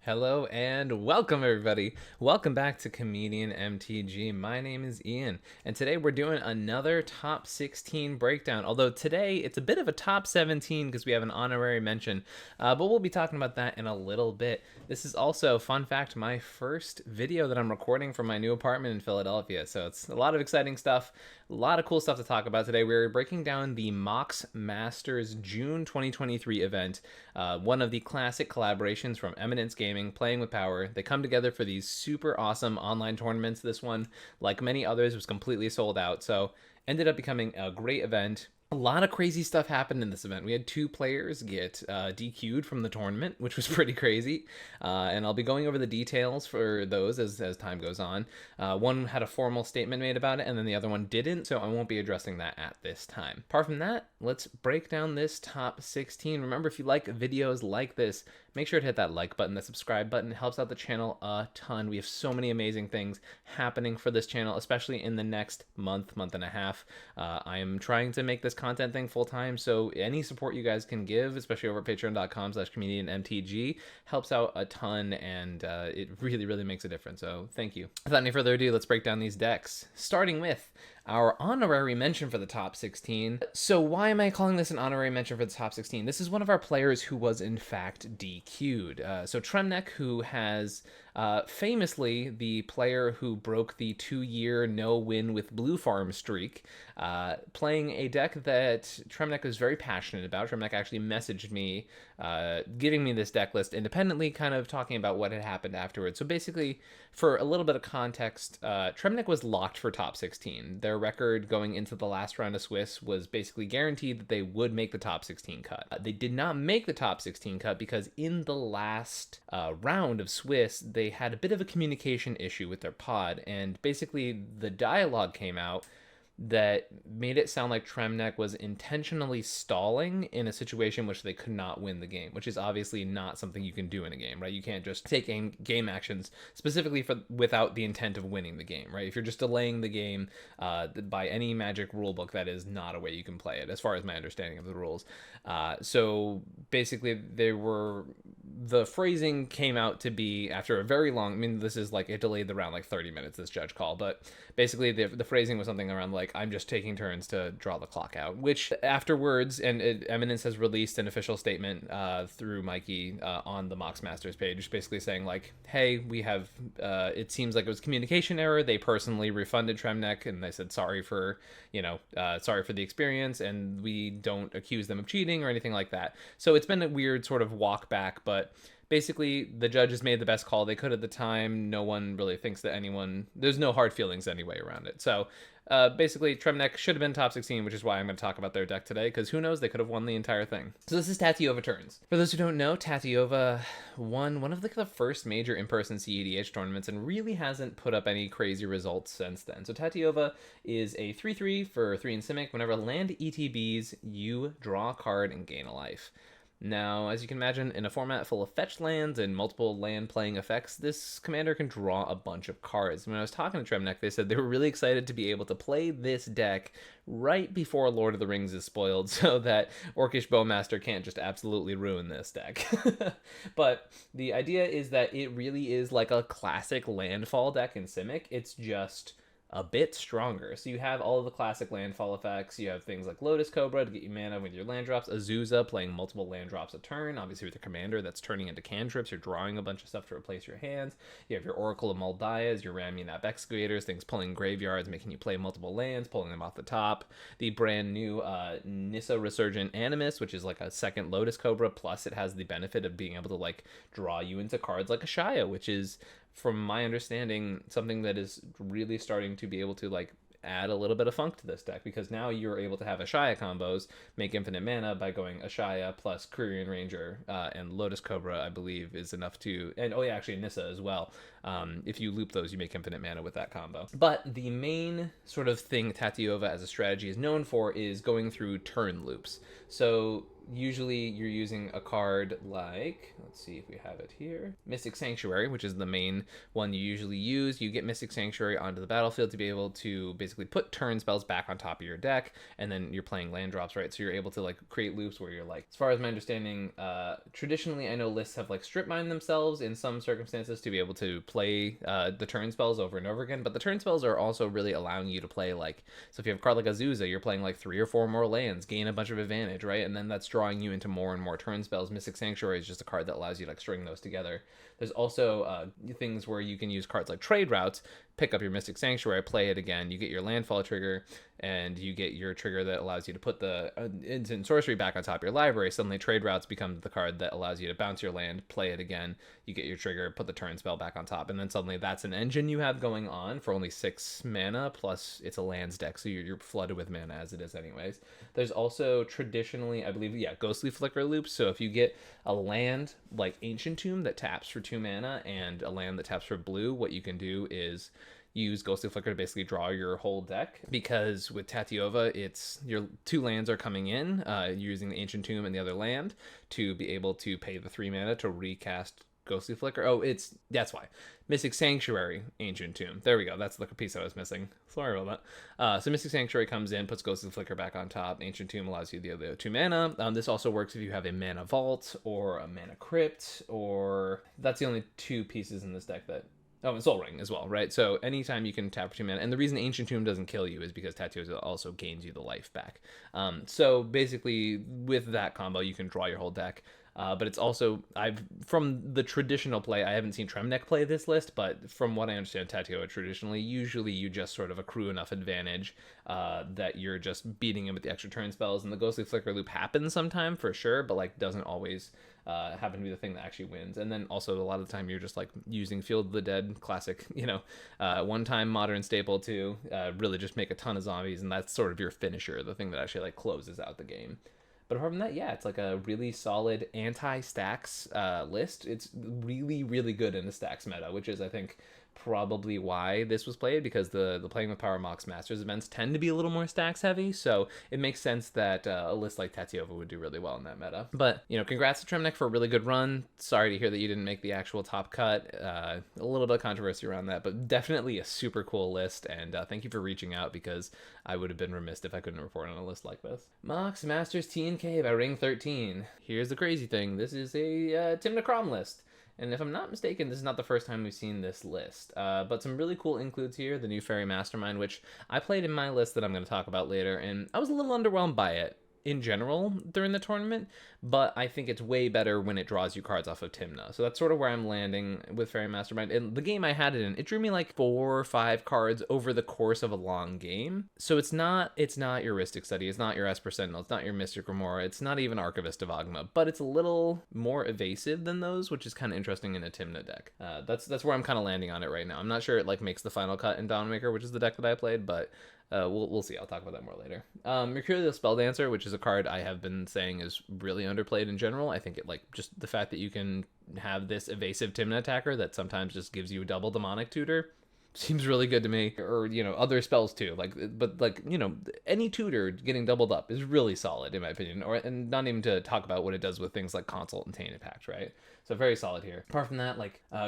Hello and welcome everybody. Welcome back to Comedian MTG. My name is Ian and today we're doing another top 16 breakdown. Although today it's a bit of a top 17 because we have an honorary mention, but we'll be talking about that in a little bit. This is also, fun fact, my first video that I'm recording from my new apartment in Philadelphia. So it's a lot of exciting stuff, a lot of cool stuff to talk about today. We're breaking down the Mox Masters June 2023 event, one of the classic collaborations from Eminence Gaming, Playing with Power. They come together for these super awesome online tournaments. This one, like many others, was completely sold out, so ended up becoming a great event. A lot of crazy stuff happened in this event. We had 2 players get DQ'd from the tournament, which was pretty crazy. And I'll be going over the details for those as time goes on. One had a formal statement made about it, and then the other one didn't, so I won't be addressing that at this time. Apart from that, let's break down this top 16. Remember, if you like videos like this, make sure to hit that like button, the subscribe button. It helps out the channel a ton. We have so many amazing things happening for this channel, especially in the next month and a half. I am trying to make this content thing full-time, so any support you guys can give, especially over at patreon.com/comedianmtg, helps out a ton, and it really makes a difference, so thank you. Without any further ado, let's break down these decks, starting with our honorary mention for the top 16. So why am I calling this an honorary mention for the top 16? This is one of our players who was in fact DQ'd. So Tremnek, who has famously the player who broke the 2-year no-win with Blue Farm streak, playing a deck that Tremnek was very passionate about. Tremnek actually messaged me, giving me this deck list independently, kind of talking about what had happened afterwards. So basically, for a little bit of context, Tremnek was locked for top 16. Their record going into the last round of Swiss was basically guaranteed that they would make the top 16 cut. They did not make the top 16 cut because in the last round of Swiss, they had a bit of a communication issue with their pod, and basically the dialogue came out that made it sound like Tremnek was intentionally stalling in a situation which they could not win the game, which is obviously not something you can do in a game, right? You can't just take game actions specifically without the intent of winning the game, right? If you're just delaying the game by any Magic rulebook, that is not a way you can play it, as far as my understanding of the rules. So basically, the phrasing came out to be after a very long, I mean, this is like, it delayed the round like 30 minutes, this judge call, but basically the phrasing was something around like, I'm just taking turns to draw the clock out, which afterwards, and Eminence has released an official statement through Mikey on the Mox Masters page, basically saying like, hey, we have, it seems like it was communication error. They personally refunded Tremnek, and they said sorry for, sorry for the experience, and we don't accuse them of cheating or anything like that. So it's been a weird sort of walk back, but basically, the judges made the best call they could at the time. No one really thinks that there's no hard feelings anyway around it. So basically, Tremnek should have been top 16, which is why I'm going to talk about their deck today, because who knows, they could have won the entire thing. So this is Tatiova turns. For those who don't know, Tatiova won one of the first major in-person cEDH tournaments and really hasn't put up any crazy results since then. So Tatiova is a 3/3 for 3 in Simic. Whenever land ETBs, you draw a card and gain a life. Now, as you can imagine, in a format full of fetch lands and multiple land playing effects, this commander can draw a bunch of cards. When I was talking to Tremnek, they said they were really excited to be able to play this deck right before Lord of the Rings is spoiled so that Orcish Bowmaster can't just absolutely ruin this deck. But the idea is that it really is like a classic landfall deck in Simic. It's just a bit stronger. So you have all of the classic landfall effects. You have things like Lotus Cobra to get you mana with your land drops, Azusa playing multiple land drops a turn, obviously with your commander that's turning into cantrips, you're drawing a bunch of stuff to replace your hands. You have your Oracle of Moldias, your Ramunap Excavators, things pulling graveyards, making you play multiple lands, pulling them off the top. The brand new Nissa Resurgent Animus, which is like a second Lotus Cobra, plus it has the benefit of being able to like draw you into cards like Ashaya, which is, from my understanding, something that is really starting to be able to like add a little bit of funk to this deck, because now you're able to have Ashaya combos, make infinite mana by going Ashaya plus Korean Ranger, and Lotus Cobra, I believe, is enough to, and oh yeah, actually Nissa as well. If you loop those, you make infinite mana with that combo. But the main sort of thing Tatiova as a strategy is known for is going through turn loops. So usually you're using a card like, let's see if we have it here, Mystic Sanctuary, which is the main one you usually use. You get Mystic Sanctuary onto the battlefield to be able to basically put turn spells back on top of your deck, and then you're playing land drops, right? So you're able to like create loops where you're like, as far as my understanding, traditionally I know lists have like strip mined themselves in some circumstances to be able to play the turn spells over and over again, but the turn spells are also really allowing you to play like, so if you have a card like Azusa, you're playing like 3 or 4 more lands, gain a bunch of advantage, right? And then that's drawing you into more and more turn spells. Mystic Sanctuary is just a card that allows you to like string those together. There's also things where you can use cards like Trade Routes, pick up your Mystic Sanctuary, play it again, you get your landfall trigger, and you get your trigger that allows you to put the instant sorcery back on top of your library. Suddenly Trade Routes become the card that allows you to bounce your land, play it again, you get your trigger, put the turn spell back on top, and then suddenly that's an engine you have going on for only 6 mana, plus it's a lands deck, so you're flooded with mana as it is anyways. There's also traditionally, I believe, Ghostly Flicker loops, so if you get a land like Ancient Tomb that taps for 2 mana and a land that taps for blue, what you can do is use Ghostly Flicker to basically draw your whole deck, because with Tatiova, it's your 2 lands are coming in, using the Ancient Tomb and the other land to be able to pay the 3 mana to recast Ghostly Flicker. Oh, that's why. Mystic Sanctuary, Ancient Tomb. There we go. That's the piece I was missing. Sorry about that. So Mystic Sanctuary comes in, puts Ghostly Flicker back on top. Ancient Tomb allows you the other 2 mana. This also works if you have a Mana Vault or a Mana Crypt, or that's the only 2 pieces in this deck that... Oh, and Soul Ring as well, right? So anytime you can tap for 2 mana, and the reason Ancient Tomb doesn't kill you is because Tatiova also gains you the life back. So basically, with that combo, you can draw your whole deck. But it's also, from the traditional play, I haven't seen Tremnek play this list, but from what I understand, Tatiova traditionally, usually you just sort of accrue enough advantage that you're just beating him with the extra turn spells, and the Ghostly Flicker loop happens sometime for sure, but like doesn't always happen to be the thing that actually wins. And then also a lot of the time you're just like using Field of the Dead, classic, one-time modern staple to really just make a ton of zombies, and that's sort of your finisher, the thing that actually like closes out the game. But apart from that, it's like a really solid anti-stacks list. It's really, really good in the stacks meta, which is, I think, probably why this was played, because the Playing with Power Mox Masters events tend to be a little more stacks heavy, so it makes sense that a list like Tatiova would do really well in that meta. But, congrats to Tremnek for a really good run. Sorry to hear that you didn't make the actual top cut. A little bit of controversy around that, but definitely a super cool list, and thank you for reaching out, because I would have been remiss if I couldn't report on a list like this. Mox Masters T&K by Ring 13. Here's the crazy thing. This is a Tymna Kraum list. And if I'm not mistaken, this is not the first time we've seen this list. But some really cool includes here. The new Fairy Mastermind, which I played in my list that I'm going to talk about later, and I was a little underwhelmed by it in general during the tournament, but I think it's way better when it draws you cards off of Tymna. So that's sort of where I'm landing with Fairy Mastermind. And the game I had it in, it drew me like 4 or 5 cards over the course of a long game. So it's not your Rhystic Study, it's not your Esper Sentinel, it's not your Mystic Remora, it's not even Archivist of Ogma, but it's a little more evasive than those, which is kind of interesting in a Tymna deck. That's where I'm kind of landing on it right now. I'm not sure it like makes the final cut in Dawnwaker, which is the deck that I played, but we'll see. I'll talk about that more later. Mercurial Spelldancer, which is a card I have been saying is really underplayed in general. I think it just the fact that you can have this evasive Tymna attacker that sometimes just gives you a double demonic tutor seems really good to me. Or, other spells too. Any tutor getting doubled up is really solid in my opinion. And not even to talk about what it does with things like Consult and Tainted Pact, right? So very solid here. Apart from that,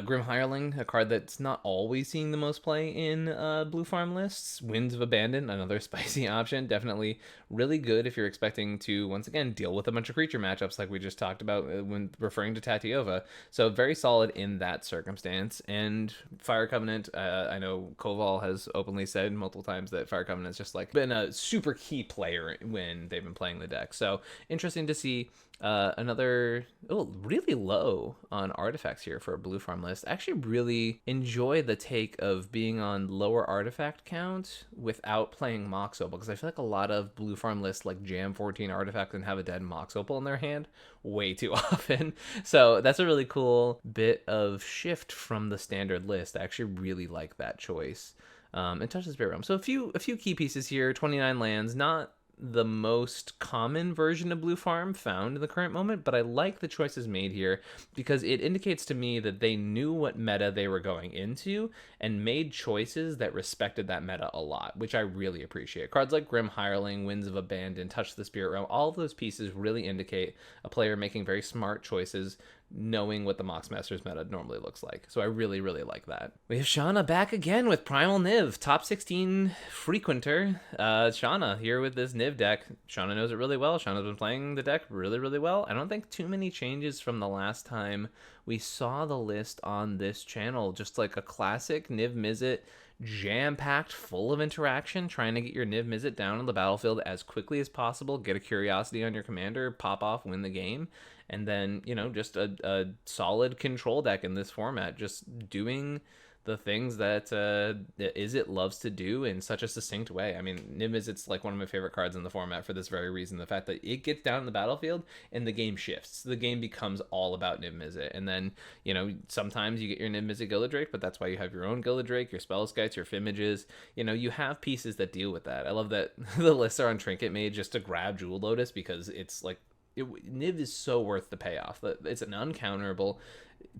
Grim Hireling, a card that's not always seeing the most play in blue farm lists. Winds of Abandon, another spicy option. Definitely really good if you're expecting to, once again, deal with a bunch of creature matchups like we just talked about when referring to Tatiova. So very solid in that circumstance. And Fire Covenant, I know Koval has openly said multiple times that Fire Covenant's just been a super key player when they've been playing the deck. So interesting to see another really low on artifacts here for a blue farm list. I actually really enjoy the take of being on lower artifact count without playing Mox Opal, because I feel like a lot of blue farm lists jam 14 artifacts and have a dead Mox Opal in their hand way too often. So that's a really cool bit of shift from the standard list. I actually really like that choice. And Touch the Spirit Realm. So a few key pieces here. 29 lands, not the most common version of blue farm found in the current moment, but I like the choices made here because it indicates to me that they knew what meta they were going into and made choices that respected that meta a lot, which I really appreciate. Cards like Grim Hireling, Winds of Abandon, Touch the Spirit Realm, all of those pieces really indicate a player making very smart choices, knowing what the Mox Masters meta normally looks like. So I really, really like that. We have Shauna back again with Primal Niv, top 16 frequenter. Shauna here with this Niv deck. Shauna knows it really well. Shauna's been playing the deck really, really well. I don't think too many changes from the last time we saw the list on this channel. Just like a classic Niv-Mizzet, jam-packed, full of interaction, trying to get your Niv-Mizzet down on the battlefield as quickly as possible, get a curiosity on your commander, pop off, win the game. And then, you know, just a solid control deck in this format, just doing the things that Izzet loves to do in such a succinct way. I mean, Niv-Mizzet's like one of my favorite cards in the format for this very reason. The fact that it gets down in the battlefield and the game shifts. The game becomes all about Niv-Mizzet. And then, you know, sometimes you get your Niv-Mizzet Gillidrake, but that's why you have your own Gillidrake, your Spellskites, your Fimmages. You know, you have pieces that deal with that. I love that the lists are on Trinket made just to grab Jewel Lotus because it's like, Niv is so worth the payoff. It's an uncounterable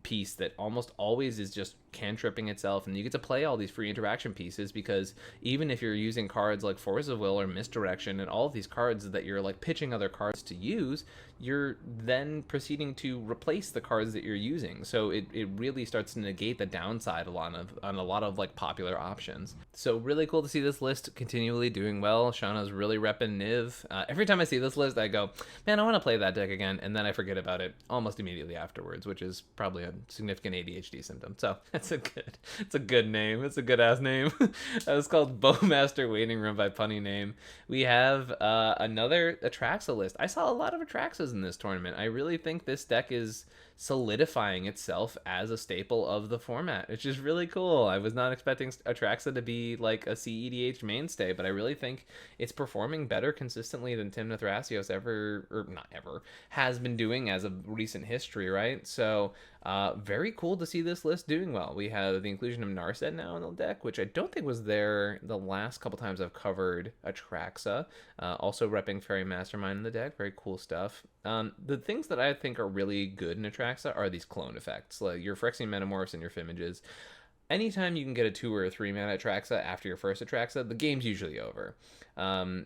piece that almost always is just cantripping itself, and you get to play all these free interaction pieces because even if you're using cards like Force of Will or Misdirection and all of these cards that you're like pitching other cards to use, you're then proceeding to replace the cards that you're using. So it really starts to negate the downside on a lot of like popular options. So really cool to see this list continually doing well. Shauna's really repping Niv. Every time I see this list, I go, man, I want to play that deck again, and then I forget about it almost immediately afterwards, which is probably a significant ADHD symptom. So it's a good name. It's a good ass name. That was called Bowmaster Waiting Room by Punny Name. We have another Atraxa list. I saw a lot of Atraxas in this tournament. I really think this deck is solidifying itself as a staple of the format, which is really cool. I was not expecting Atraxa to be like a cEDH mainstay, but I really think it's performing better consistently than Tymna Thrasios ever, or not ever, has been doing as of recent history, right? So very cool to see this list doing well. We have the inclusion of Narset now in the deck, which I don't think was there the last couple times I've covered Atraxa. Also repping Fairy Mastermind in the deck. Very cool stuff. The things that I think are really good in Atraxa are these clone effects, like your Phyrexian Metamorphs and your Fimmages. Anytime you can get a 2 or a 3 mana Atraxa after your first Atraxa, the game's usually over.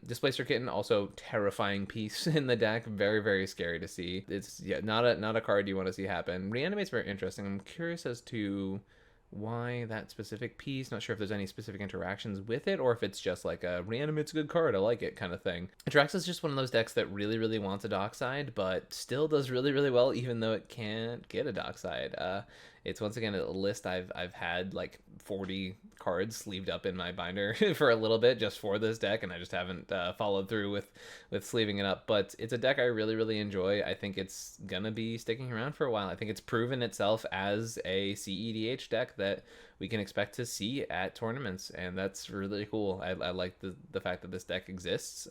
Displacer Kitten, also terrifying piece in the deck. Very, very scary to see. It's not a card you want to see happen. Reanimate's very interesting. I'm curious as to why that specific piece. Not sure if there's any specific interactions with it or if it's just like a Reanimate's a good card, I like it kind of thing. Atraxa is just one of those decks that really, really wants a Dockside, but still does really, really well even though it can't get a Dockside. It's once again a list I've had like 40 cards sleeved up in my binder for a little bit just for this deck, and I just haven't followed through with sleeving it up. But it's a deck I really, really enjoy. I think it's gonna be sticking around for a while. I think it's proven itself as a cEDH deck that we can expect to see at tournaments, and that's really cool. I like the fact that this deck exists.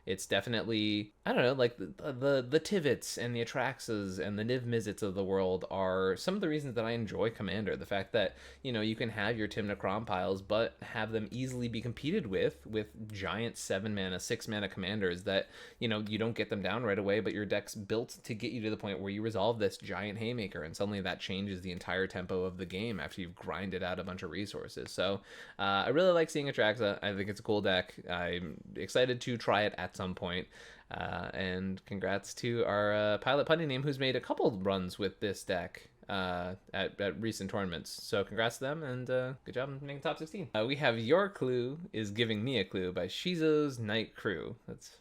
It's definitely, I don't know, like the Tivits and the Atraxas and the Niv-Mizzets of the world are some of the reasons that I enjoy Commander. The fact that, you know, you can have your Tymna Kraum piles, but have them easily be competed with giant 7 mana, 6 mana commanders that, you know, you don't get them down right away, but your deck's built to get you to the point where you resolve this giant Haymaker, and suddenly that changes the entire tempo of the game after you've grinded out a bunch of resources. So I really like seeing Atraxa. I think it's a cool deck. I'm excited to try it at some point. And congrats to our pilot Punny Name, who's made a couple runs with this deck at recent tournaments. So congrats to them, and good job in making top 16. We have Your Clue is Giving Me a Clue by Shizo's Night Crew. That's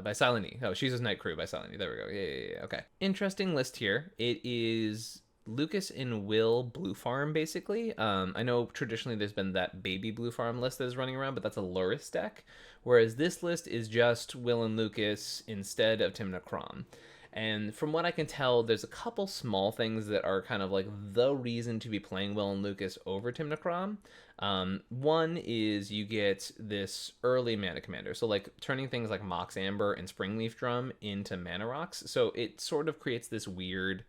by Silent E. Oh, Shizo's Night Crew by Silent E. There we go. Yeah. Okay. Interesting list here. It is Lucas and Will Blue Farm, basically. I know traditionally there's been that baby Blue Farm list that is running around, but that's a Luris deck. Whereas this list is just Will and Lucas instead of Tymna Kraum. And from what I can tell, there's a couple small things that are kind of like the reason to be playing Will and Lucas over Tymna Kraum. One is you get this early mana commander. So like turning things like Mox Amber and Springleaf Drum into mana rocks. So it sort of creates this weird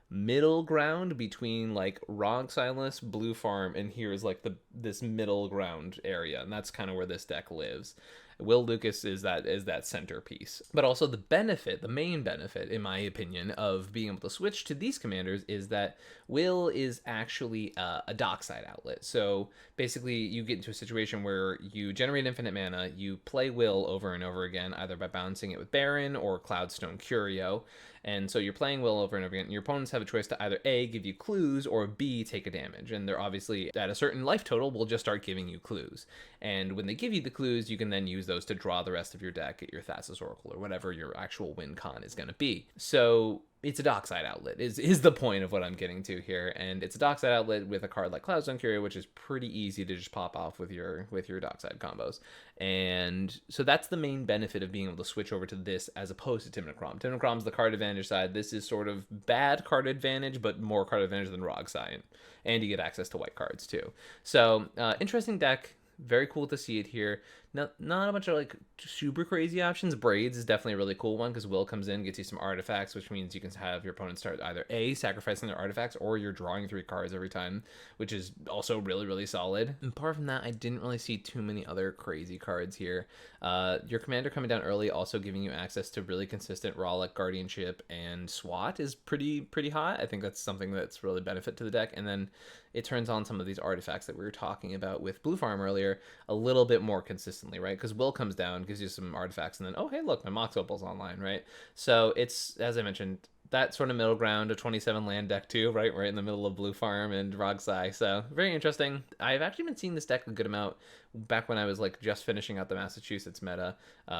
middle ground between like Rog Silas, Blue Farm, and here's like this middle ground area, and that's kind of where this deck lives. Will Lucas is that centerpiece. But also the main benefit, in my opinion, of being able to switch to these commanders is that Will is actually a dockside outlet. So basically, you get into a situation where you generate infinite mana, you play Will over and over again, either by balancing it with Baron or Cloudstone Curio. And so you're playing Will over and over again. Your opponents have a choice to either A, give you clues, or B, take a damage. And they're obviously, at a certain life total, will just start giving you clues. And when they give you the clues, you can then use those to draw the rest of your deck at your Thrasios Oracle, or whatever your actual win con is going to be. So it's a dockside outlet is the point of what I'm getting to here. And it's a dockside outlet with a card like Cloudstone Curio, which is pretty easy to just pop off with your dockside combos. And so that's the main benefit of being able to switch over to this as opposed to Tymna Kraum. Tymna Kraum's the card advantage side. This is sort of bad card advantage, but more card advantage than Rog Scion. And you get access to white cards too. So interesting deck. Very cool to see it here. Not a bunch of like super crazy options. Braids is definitely a really cool one because Will comes in, gets you some artifacts, which means you can have your opponent start either A, sacrificing their artifacts, or you're drawing 3 cards every time, which is also really, really solid. And apart from that, I didn't really see too many other crazy cards here. Your commander coming down early, also giving you access to really consistent raw like Guardianship and SWAT is pretty hot. I think that's something that's really benefit to the deck. And then it turns on some of these artifacts that we were talking about with Blue Farm earlier a little bit more consistently, right? Because Will comes down, gives you some artifacts, and then, oh, hey, look, my Mox Opal's online, right? So it's, as I mentioned, that sort of middle ground, a 27 land deck too, right in the middle of Blue Farm and Rogsai. So very interesting. I've actually been seeing this deck a good amount back when I was like just finishing out the Massachusetts meta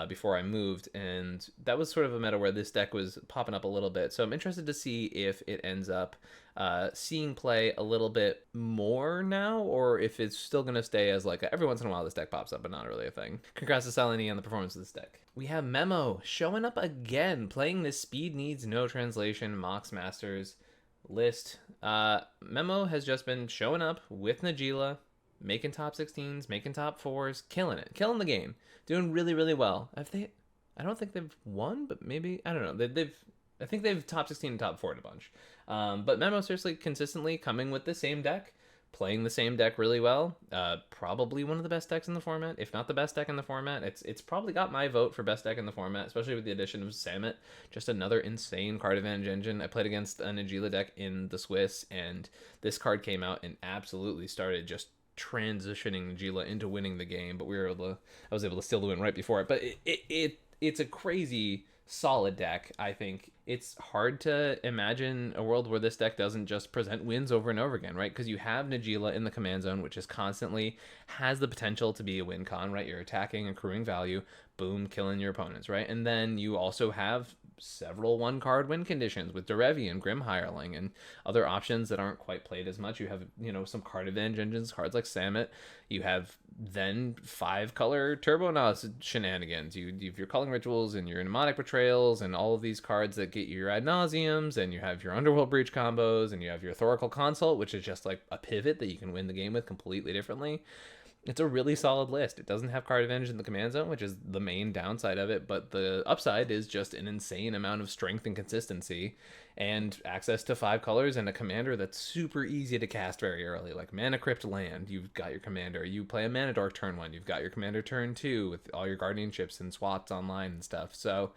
before I moved, and that was sort of a meta where this deck was popping up a little bit. So I'm interested to see if it ends up seeing play a little bit more now, or if it's still going to stay as like every once in a while this deck pops up, but not really a thing. Congrats to Selene on the performance of this deck. We have Memo showing up again, playing this Speed Needs No Translation Mox Masters list. Memo has just been showing up with Najeela, making top 16s, making top 4s, killing it, killing the game, doing really, really well. I don't think they've won, but maybe, I don't know. I think they've top 16 and top 4 in a bunch. But Memo seriously consistently coming with the same deck, playing the same deck really well. Probably one of the best decks in the format, if not the best deck in the format. It's probably got my vote for best deck in the format, especially with the addition of Samet. Just another insane card advantage engine. I played against a Najeela deck in the Swiss, and this card came out and absolutely started just transitioning Najeela into winning the game. But I was able to steal the win right before it. But it's a crazy solid deck. I think it's hard to imagine a world where this deck doesn't just present wins over and over again, right? Because you have Najeela in the command zone, which is constantly has the potential to be a win con, right? You're attacking, accruing value, boom, killing your opponents, right? And then you also have several one-card win conditions with Derevi and Grim Hireling and other options that aren't quite played as much. You have, some card advantage engines, cards like Samet. You have then 5-color Turbonos shenanigans. You have your Culling Rituals and your Mnemonic Betrayals and all of these cards that get you your Ad Nauseams, and you have your Underworld Breach combos, and you have your Thoracle Consult, which is just like a pivot that you can win the game with completely differently. It's a really solid list. It doesn't have card advantage in the command zone, which is the main downside of it, but the upside is just an insane amount of strength and consistency and access to 5 colors and a commander that's super easy to cast very early, like Mana Crypt Land. You've got your commander. You play a Mana Dork turn 1. You've got your commander turn 2 with all your guardianships and swats online and stuff. So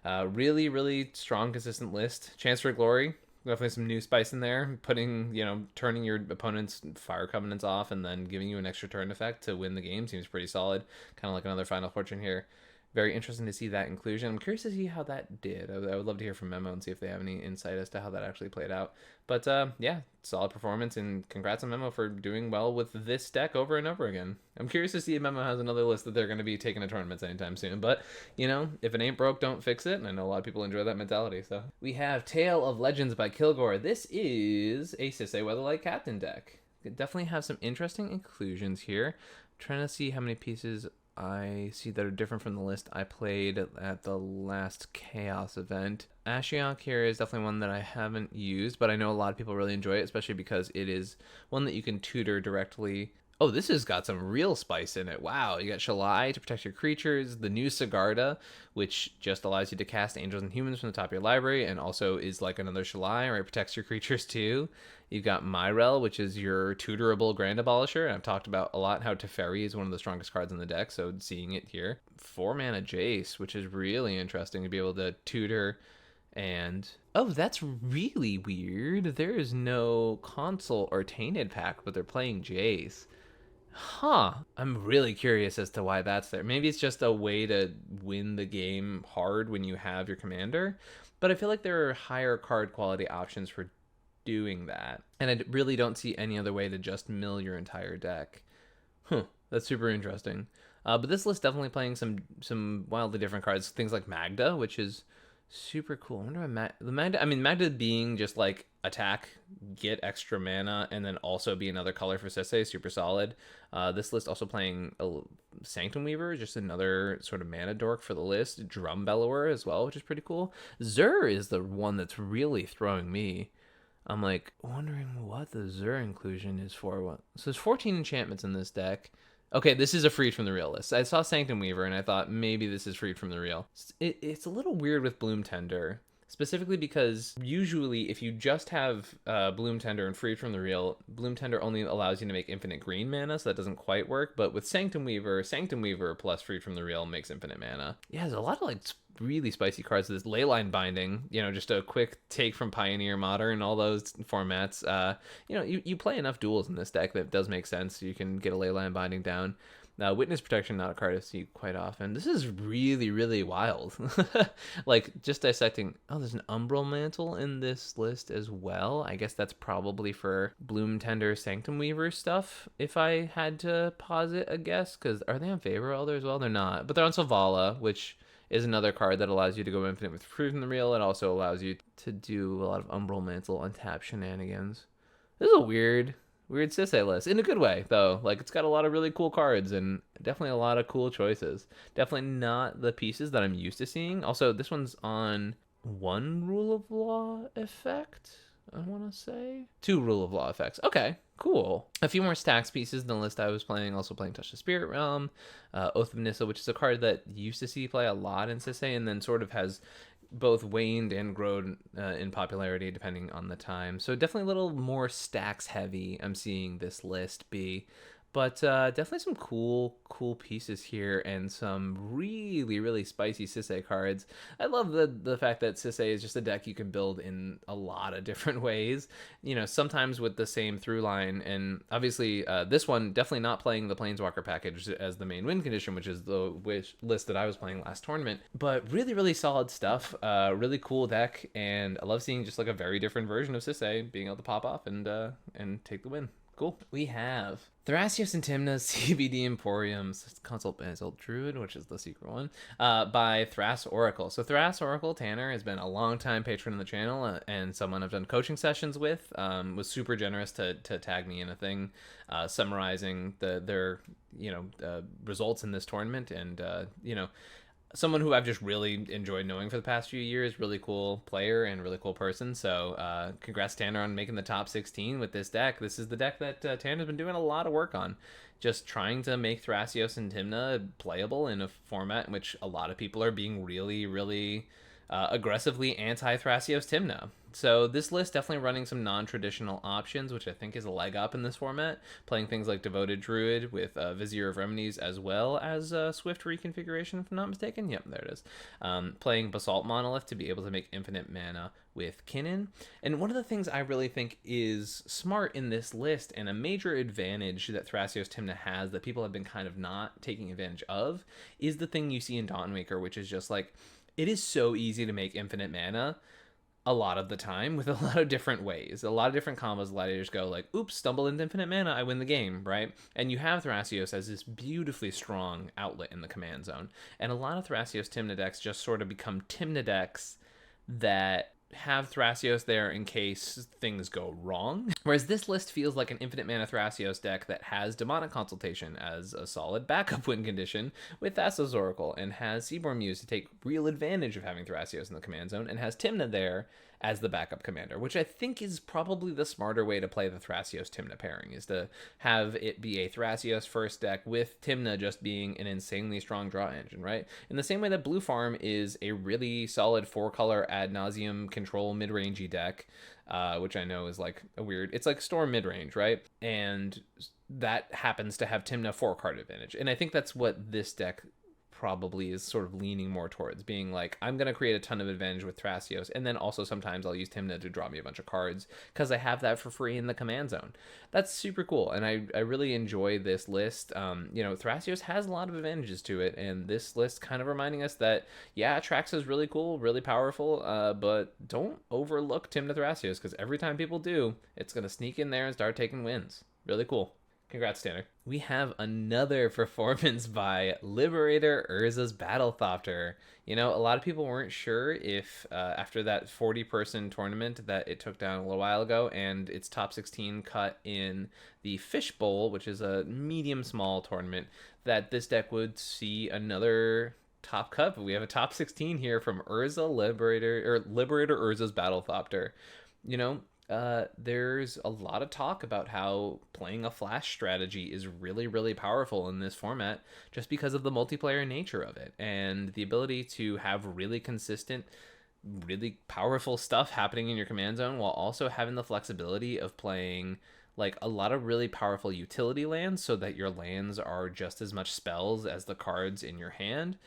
really, really strong, consistent list. Chance for Glory. Definitely some new spice in there, turning your opponent's Fire Covenants off and then giving you an extra turn effect to win the game seems pretty solid. Kind of like another Final Fortune here. Very interesting to see that inclusion. I'm curious to see how that did. I would love to hear from Memo and see if they have any insight as to how that actually played out. But yeah, solid performance, and congrats on Memo for doing well with this deck over and over again. I'm curious to see if Memo has another list that they're going to be taking to tournaments anytime soon. But, if it ain't broke, don't fix it. And I know a lot of people enjoy that mentality. So we have Tale of Legends by Kilgore. This is a Sisay Weatherlight Captain deck. It definitely have some interesting inclusions here. I'm trying to see how many pieces I see that are different from the list I played at the last Chaos event. Ashiok here is definitely one that I haven't used, but I know a lot of people really enjoy it, especially because it is one that you can tutor directly Oh, this has got some real spice in it. Wow, you got Shalai to protect your creatures, the new Sigarda, which just allows you to cast angels and humans from the top of your library, and also is like another Shalai, right? Protects your creatures too. You've got Myrel, which is your tutorable Grand Abolisher, and I've talked about a lot how Teferi is one of the strongest cards in the deck, so seeing it here. 4-mana Jace, which is really interesting to be able to tutor. And oh, that's really weird. There is no console or Tainted pack, but they're playing Jace. Huh. I'm really curious as to why that's there. Maybe it's just a way to win the game hard when you have your commander, but I feel like there are higher card quality options for doing that. And I really don't see any other way to just mill your entire deck. Huh. That's super interesting. But this list definitely playing some wildly different cards. Things like Magda, which is super cool. I wonder what Magda. I mean, Magda being just like attack, get extra mana, and then also be another color for Sisay, super solid. This list also playing a Sanctum Weaver, just another sort of mana dork for the list. Drum Bellower as well, which is pretty cool. Zur is the one that's really throwing me. I'm like wondering what the Zur inclusion is for. What? So there's 14 enchantments in this deck. Okay, this is a Freed from the Real list. I saw Sanctum Weaver, and I thought maybe this is Freed from the Real. It's a little weird with Bloom Tender, specifically because usually if you just have Bloom Tender and Freed from the Real, Bloom Tender only allows you to make infinite green mana, so that doesn't quite work. But with Sanctum Weaver plus Freed from the Real makes infinite mana. Yeah, there's a lot of like really spicy cards. This Leyline Binding, just a quick take from Pioneer, Modern, all those formats. You play enough duels in this deck that it does make sense. You can get a Leyline Binding down. Witness Protection, not a card I see quite often. This is really, really wild. Like, just dissecting. Oh, there's an Umbral Mantle in this list as well. I guess that's probably for Bloom Tender, Sanctum Weaver stuff, if I had to posit a guess. Because are they on Favor Elder as well? They're not. But they're on Selvala, which is another card that allows you to go infinite with Freed from the Real. It also allows you to do a lot of Umbral Mantle untap shenanigans. This is a weird Sisay list. In a good way, though. Like, it's got a lot of really cool cards and definitely a lot of cool choices. Definitely not the pieces that I'm used to seeing. Also, this one's on 1 Rule of Law effect, I want to say. 2 Rule of Law effects. Okay, cool. A few more stacks pieces in the list I was playing. Also playing Touch the Spirit Realm, Oath of Nissa, which is a card that you used to see play a lot in Sisay and then sort of has both waned and grown in popularity depending on the time. So definitely a little more stacks heavy I'm seeing this list be. But definitely some cool pieces here and some really, really spicy Sisay cards. I love the fact that Sisay is just a deck you can build in a lot of different ways. Sometimes with the same through line. And obviously, this one definitely not playing the Planeswalker package as the main win condition, which is the list that I was playing last tournament. But really, really solid stuff. Really cool deck. And I love seeing just like a very different version of Sisay being able to pop off and take the win. Cool. We have Thrasios and Tymna's CBD Emporiums, Consult Basalt Druid, which is the secret one, by Thras Oracle. So Thras Oracle, Tanner, has been a long-time patron of the channel and someone I've done coaching sessions with. Was super generous to tag me in a thing summarizing their results in this tournament. And, someone who I've just really enjoyed knowing for the past few years. Really cool player and really cool person. So congrats, Tanner, on making the top 16 with this deck. This is the deck that Tanner's been doing a lot of work on. Just trying to make Thrasios and Tymna playable in a format in which a lot of people are being really, really aggressively anti-Thrasios Tymna. So this list definitely running some non-traditional options, which I think is a leg up in this format. Playing things like Devoted Druid with Vizier of Remedies, as well as Swift Reconfiguration, if I'm not mistaken. Yep, there it is. Playing Basalt Monolith to be able to make infinite mana with Kinnan. And one of the things I really think is smart in this list, and a major advantage that Thrasios Tymna has that people have been kind of not taking advantage of, is the thing you see in Dawnwaker, which is just like, it is so easy to make infinite mana a lot of the time with a lot of different ways, a lot of different combos. A lot of you just go like, oops, stumble into infinite mana, I win the game, right? And you have Thrasios as this beautifully strong outlet in the command zone. And a lot of Thrasios Tymna decks just sort of become Tymna decks that have Thrasios there in case things go wrong. Whereas this list feels like an infinite mana Thrasios deck that has Demonic Consultation as a solid backup win condition with Thassa's Oracle, and has Seaborn Muse to take real advantage of having Thrasios in the command zone, and has Tymna there as the backup commander, which I think is probably the smarter way to play the Thrasios Tymna pairing, is to have it be a Thrasios first deck with Tymna just being an insanely strong draw engine, right? In the same way that Blue Farm is a really solid 4-color ad nauseum control mid-rangey deck, which I know is like a weird, it's like Storm mid-range, right? And that happens to have Tymna 4-card advantage. And I think that's what this deck probably is sort of leaning more towards, being like, I'm going to create a ton of advantage with Thrasios, and then also sometimes I'll use Tymna to draw me a bunch of cards because I have that for free in the command zone. That's super cool, and I really enjoy this list. You know, Thrasios has a lot of advantages to it, and this list kind of reminding us that, yeah, Atraxa is really cool, really powerful, but don't overlook Tymna Thrasios, because every time people do, it's going to sneak in there and start taking wins. Really cool. Congrats, Tanner. We have another performance by Liberator Urza's Battlethopter. You know, a lot of people weren't sure if after that 40-person tournament that it took down a little while ago and its top 16 cut in the Fishbowl, which is a medium-small tournament, that this deck would see another top cut. But we have a top 16 here from Liberator Urza's Battlethopter. You know, there's a lot of talk about how playing a flash strategy is really, really powerful in this format just because of the multiplayer nature of it and the ability to have really consistent, really powerful stuff happening in your command zone while also having the flexibility of playing like a lot of really powerful utility lands so that your lands are just as much spells as the cards in your hand.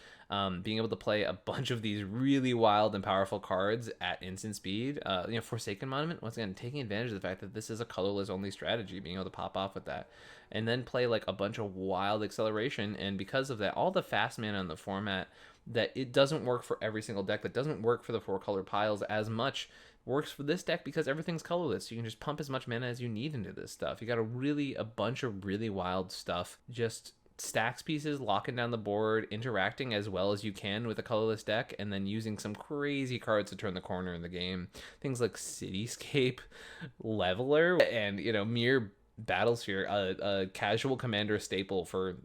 Being able to play a bunch of these really wild and powerful cards at instant speed. You know, Forsaken Monument, once again, taking advantage of the fact that this is a colorless only strategy, being able to pop off with that. And then play like a bunch of wild acceleration. And because of that, all the fast mana in the format, that it doesn't work for every single deck, that doesn't work for the 4-color piles as much, works for this deck because everything's colorless. So you can just pump as much mana as you need into this stuff. You got a bunch of really wild stuff. Just stacks pieces, locking down the board, interacting as well as you can with a colorless deck, and then using some crazy cards to turn the corner in the game. Things like Cityscape, Leveler, and, you know, Mere Battlesphere, a casual commander staple for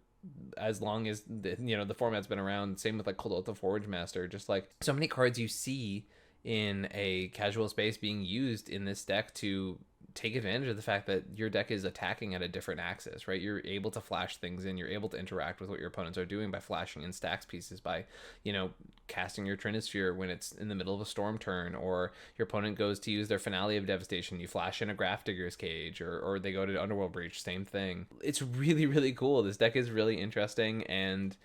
as long as the format's been around. Same with like Kodota Forge Master. Just like so many cards you see in a casual space being used in this deck to take advantage of the fact that your deck is attacking at a different axis, right? You're able to flash things in, you're able to interact with what your opponents are doing by flashing in stacks pieces, by, you know, casting your Trinisphere when it's in the middle of a storm turn, or your opponent goes to use their Finale of Devastation, you flash in a Grafdigger's Cage, or they go to Underworld Breach, same thing. It's really, really cool. This deck is really interesting, and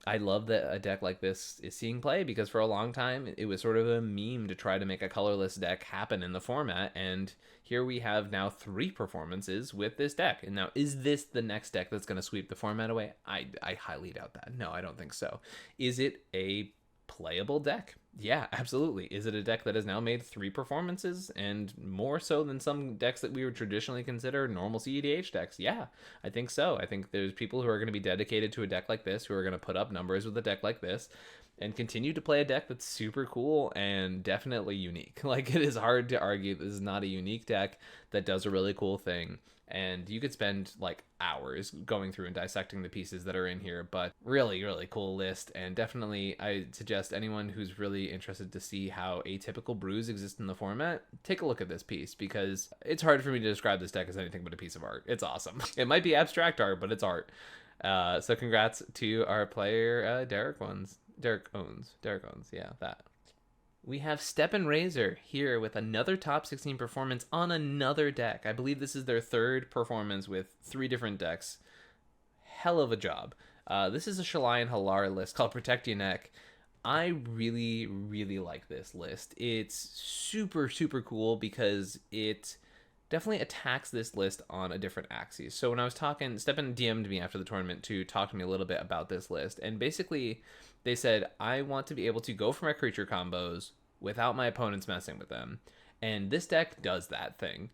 I love that a deck like this is seeing play, because for a long time it was sort of a meme to try to make a colorless deck happen in the format, and here we have now 3 performances with this deck. And now, is this the next deck that's going to sweep the format away? I highly doubt that. No, I don't think so. Is it a playable deck? Yeah, absolutely. Is it a deck that has now made 3 performances, and more so than some decks that we would traditionally consider normal cEDH decks? Yeah, I think so. I think there's people who are going to be dedicated to a deck like this, who are going to put up numbers with a deck like this, and continue to play a deck that's super cool and definitely unique. Like, it is hard to argue this is not a unique deck that does a really cool thing. And you could spend like hours going through and dissecting the pieces that are in here, but really, really cool list. And definitely I suggest anyone who's really interested to see how atypical brews exist in the format, take a look at this piece, because it's hard for me to describe this deck as anything but a piece of art. It's awesome. It might be abstract art, but it's art. So congrats to our player, Derek Owens. Yeah, that. We have Steppen Razor here with another top 16 performance on another deck. I believe this is their 3rd performance with 3 different decks. Hell of a job. This is a Chilan Halar list called Protect Your Neck. I really, really like this list. It's super, super cool because it definitely attacks this list on a different axis. So when I was talking, Steppen DM'd me after the tournament to talk to me a little bit about this list. And basically, they said, I want to be able to go for my creature combos without my opponents messing with them. And this deck does that thing.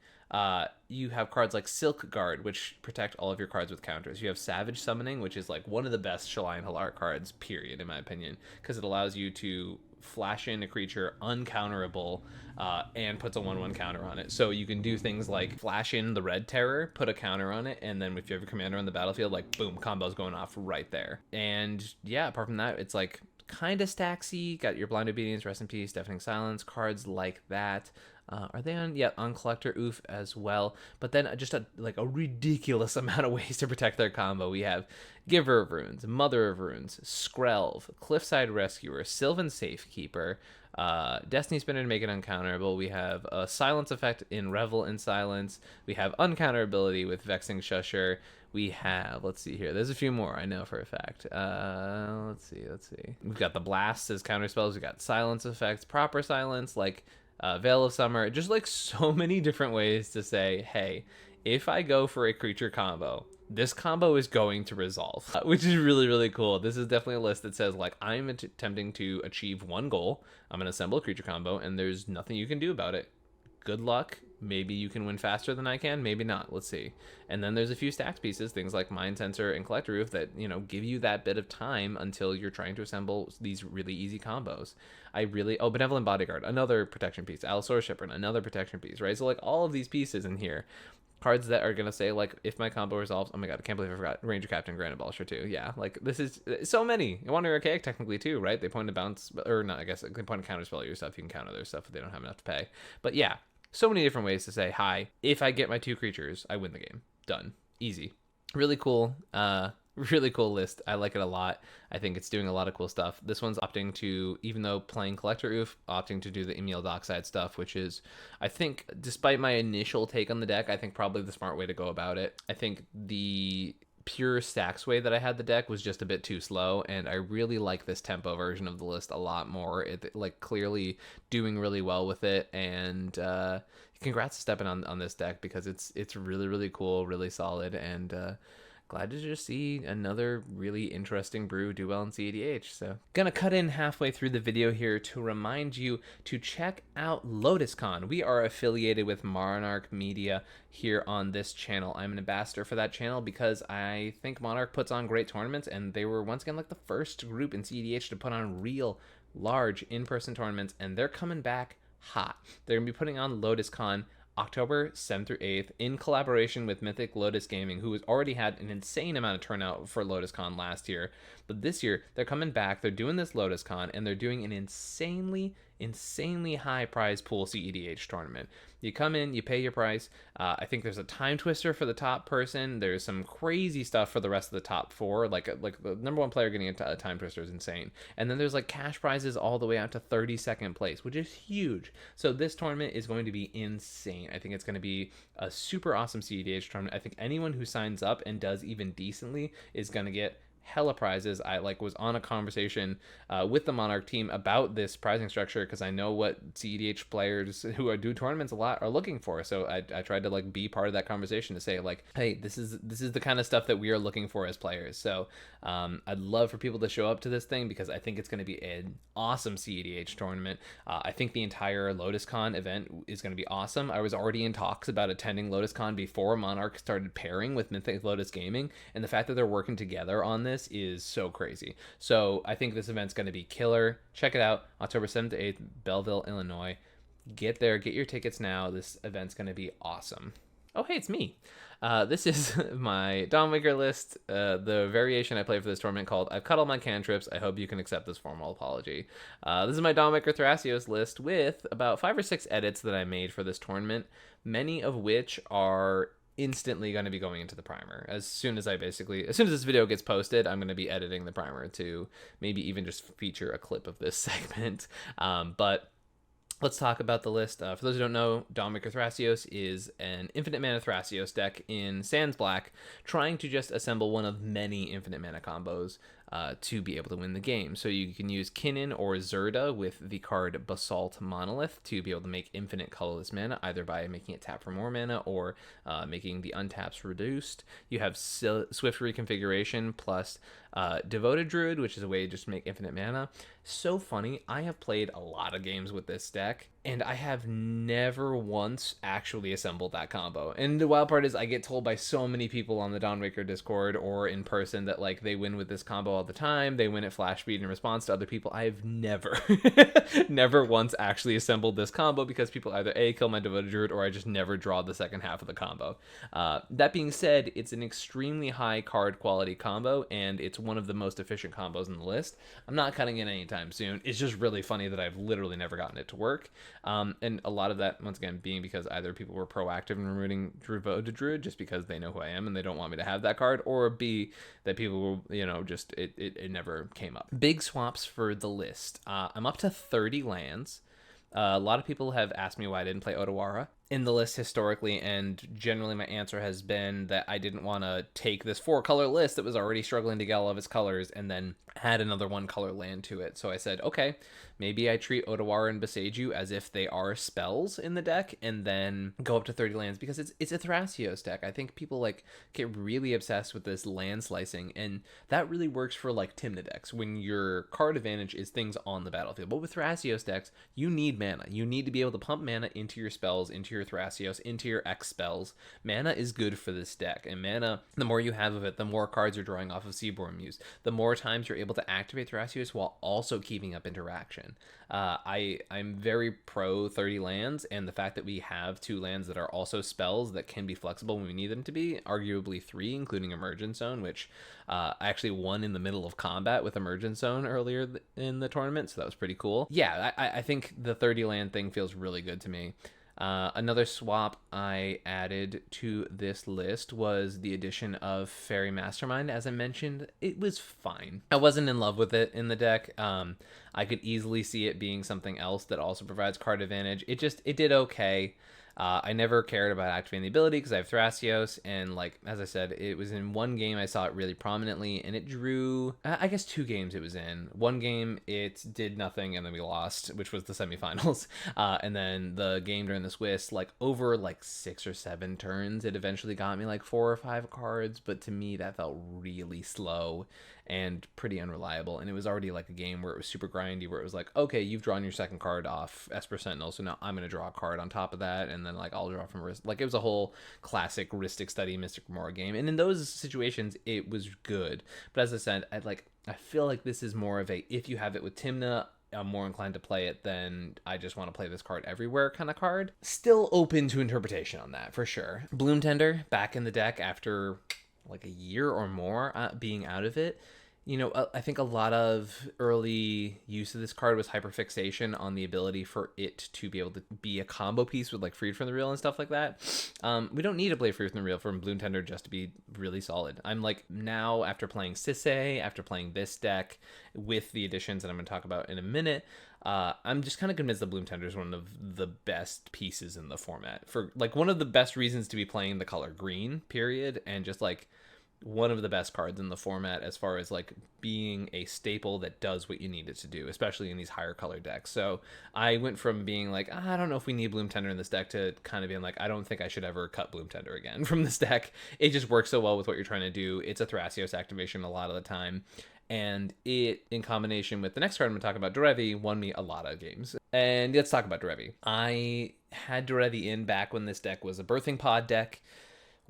You have cards like Silk Guard, which protect all of your cards with counters. You have Savage Summoning, which is like one of the best Chilan Halar cards, period, in my opinion, because it allows you to flash in a creature uncounterable and puts a 1/1 counter on it. So you can do things like flash in the Red Terror, put a counter on it, and then if you have a commander on the battlefield, like boom, combo's going off right there. And yeah, apart from that, it's like kind of stacksy. Got your Blind Obedience, Rest in Peace, Deafening Silence, cards like that. Are they on? Yeah, on Collector Oof as well. But then just a ridiculous amount of ways to protect their combo. We have Giver of Runes, Mother of Runes, Skrelv, Cliffside Rescuer, Sylvan Safekeeper, Destiny Spinner to make it uncounterable. We have a Silence effect in Revel in Silence. We have uncounterability with Vexing Shusher. We have, let's see here, there's a few more I know for a fact. Let's see. We've got the Blast as counterspells. We've got Silence effects, Proper Silence, like Veil of Summer. Just like so many different ways to say, hey, if I go for a creature combo, this combo is going to resolve, which is really, really cool. This is definitely a list that says, like, I'm attempting to achieve one goal. I'm going to assemble a creature combo, and there's nothing you can do about it. Good luck. Maybe you can win faster than I can. Maybe not. Let's see. And then there's a few stacked pieces, things like Mind Sensor and Collector Roof, that, you know, give you that bit of time until you're trying to assemble these really easy combos. Benevolent Bodyguard, another protection piece. Allosaurus Shepherd, another protection piece, right? So, like, all of these pieces in here, cards that are going to say, like, if my combo resolves, oh my god, I can't believe I forgot Ranger Captain, Granite Belcher too. Yeah, like, this is so many. Wonder Archaic technically too, right? They point to bounce, or not, I guess, they point to counterspell your stuff. You can counter their stuff if they don't have enough to pay. But yeah, so many different ways to say, hi, if I get my 2 creatures, I win the game. Done. Easy. Really cool. Really cool list. I like it a lot. I think it's doing a lot of cool stuff. This one's opting to, even though playing Collector Oof, opting to do the Emil Dockside stuff, which is, I think, despite my initial take on the deck, I think probably the smart way to go about it. I think the pure stacks way that I had the deck was just a bit too slow, and I really like this tempo version of the list a lot more. It, like, clearly doing really well with it, and congrats to stepping on this deck, because it's really, really cool, really solid, and glad to just see another really interesting brew do well in cEDH. So, gonna cut in halfway through the video here to remind you to check out Lotuscon. We are affiliated with Monarch Media here on this channel. I'm an ambassador for that channel because I think Monarch puts on great tournaments, and they were once again like the first group in cEDH to put on real large in-person tournaments, and they're coming back hot. They're gonna be putting on Lotuscon October 7th through 8th in collaboration with Mythic Lotus Gaming, who has already had an insane amount of turnout for Lotuscon last year. But this year, they're coming back, they're doing this Lotuscon, and they're doing an insanely high prize pool cEDH tournament. You come in, you pay your price. I think there's a time twister for the top person. There's some crazy stuff for the rest of the top 4. Like the number 1 player getting a time twister is insane. And then there's like cash prizes all the way out to 32nd place, which is huge. So this tournament is going to be insane. I think it's going to be a super awesome cEDH tournament. I think anyone who signs up and does even decently is going to get hella prizes. I was on a conversation with the Monarch team about this prizing structure, because I know what cEDH players who do tournaments a lot are looking for. So I tried to be part of that conversation to say, like, hey, this is the kind of stuff that we are looking for as players. So I'd love for people to show up to this thing, because I think it's going to be an awesome cEDH tournament. I think the entire Lotuscon event is going to be awesome. I was already in talks about attending Lotuscon before Monarch started pairing with Mythic Lotus Gaming, and the fact that they're working together on this is so crazy. So I think this event's going to be killer. Check it out, October 7th to 8th, Belleville, Illinois. Get there, get your tickets now. This event's going to be awesome. Oh, hey, it's me. This is my Dawnwaker list, the variation I played for this tournament called I've cut all my cantrips. I hope you can accept this formal apology. This is my Dawnwaker Thrasios list with about 5 or 6 edits that I made for this tournament, many of which are instantly going to be going into the primer. As soon as this video gets posted, I'm going to be editing the primer to maybe even just feature a clip of this segment. But let's talk about the list. For those who don't know, Dawnwaker Thrasios is an infinite mana Thrasios deck in Sans Black, trying to just assemble one of many infinite mana combos to be able to win the game. So you can use Kinnan or Zerda with the card Basalt Monolith to be able to make infinite colorless mana, either by making it tap for more mana or making the untaps reduced. You have Swift Reconfiguration plus Devoted Druid, which is a way just to make infinite mana. So funny, I have played a lot of games with this deck, and I have never once actually assembled that combo. And the wild part is I get told by so many people on the Dawnwaker Discord or in person that like they win with this combo all the time. They win at flash speed in response to other people. I have never, never once actually assembled this combo because people either A, kill my Devoted Druid, or I just never draw the second half of the combo. That being said, it's an extremely high card quality combo, and it's one of the most efficient combos in the list. I'm not cutting it anytime soon. It's just really funny that I've literally never gotten it to work. And a lot of that, once again, being because either people were proactive in removing Devoted Druid just because they know who I am and they don't want me to have that card, or B, that people will, just it never came up. Big swaps for the list. I'm up to 30 lands. A lot of people have asked me why I didn't play Otawara in the list historically, and generally my answer has been that I didn't want to take this 4-color list that was already struggling to get all of its colors and then add another 1-color land to it. So I said, okay, maybe I treat Otawara and Boseiju as if they are spells in the deck and then go up to 30 lands, because it's a Thrasios deck. I think people like get really obsessed with this land slicing, and that really works for like Tymna decks when your card advantage is things on the battlefield. But with Thrasios decks, you need mana. You need to be able to pump mana into your spells, into your Thrasios, into your X spells. Mana is good for this deck, and mana, the more you have of it, the more cards you're drawing off of Seaborn Muse, the more times you're able to activate Thrasios while also keeping up interaction. I'm very pro 30 lands, and the fact that we have 2 lands that are also spells that can be flexible when we need them to be, arguably 3, including Emergence Zone, which I actually won in the middle of combat with Emergence Zone earlier in the tournament, so that was pretty cool. Yeah, I think the 30 land thing feels really good to me. Another swap I added to this list was the addition of Fairy Mastermind. As I mentioned, it was fine. I wasn't in love with it in the deck. I could easily see it being something else that also provides card advantage. It did okay. I never cared about activating the ability because I have Thrasios, and like, as I said, it was in one game I saw it really prominently, and it drew, I guess 2 games it was in. One game it did nothing, and then we lost, which was the semifinals. And then the game during the Swiss, like over like 6 or 7 turns, it eventually got me like 4 or 5 cards, but to me that felt really slow and pretty unreliable. And it was already like a game where it was super grindy, where it was like, okay, you've drawn your second card off Esper Sentinel, so now I'm going to draw a card on top of that, and then like I'll draw from wrist. Like, it was a whole classic Ristic Study Mystic Remora game, and in those situations it was good. But as I said, I feel like this is more of a, if you have it with Tymna, I'm more inclined to play it than I just want to play this card everywhere kind of card. Still open to interpretation on that, for sure. Bloom Tender back in the deck after like a year or more being out of it. I think a lot of early use of this card was hyperfixation on the ability for it to be able to be a combo piece with like Freed from the Real and stuff like that. We don't need to play Freed from the Real from Bloom Tender just to be really solid. I'm like, now after playing Sisay, after playing this deck with the additions that I'm going to talk about in a minute, I'm just kind of convinced that Bloom Tender is one of the best pieces in the format, for like one of the best reasons to be playing the color green, period, and just like one of the best cards in the format as far as like being a staple that does what you need it to do, especially in these higher color decks. So I went from being like, I don't know if we need Bloom Tender in this deck, to kind of being like, I don't think I should ever cut Bloom Tender again from this deck. It just works so well with what you're trying to do. It's a Thrasios activation a lot of the time, and it, in combination with the next card I'm going to talk about, Derevi, won me a lot of games. And let's talk about Derevi. I had Derevi in back when this deck was a Birthing Pod deck,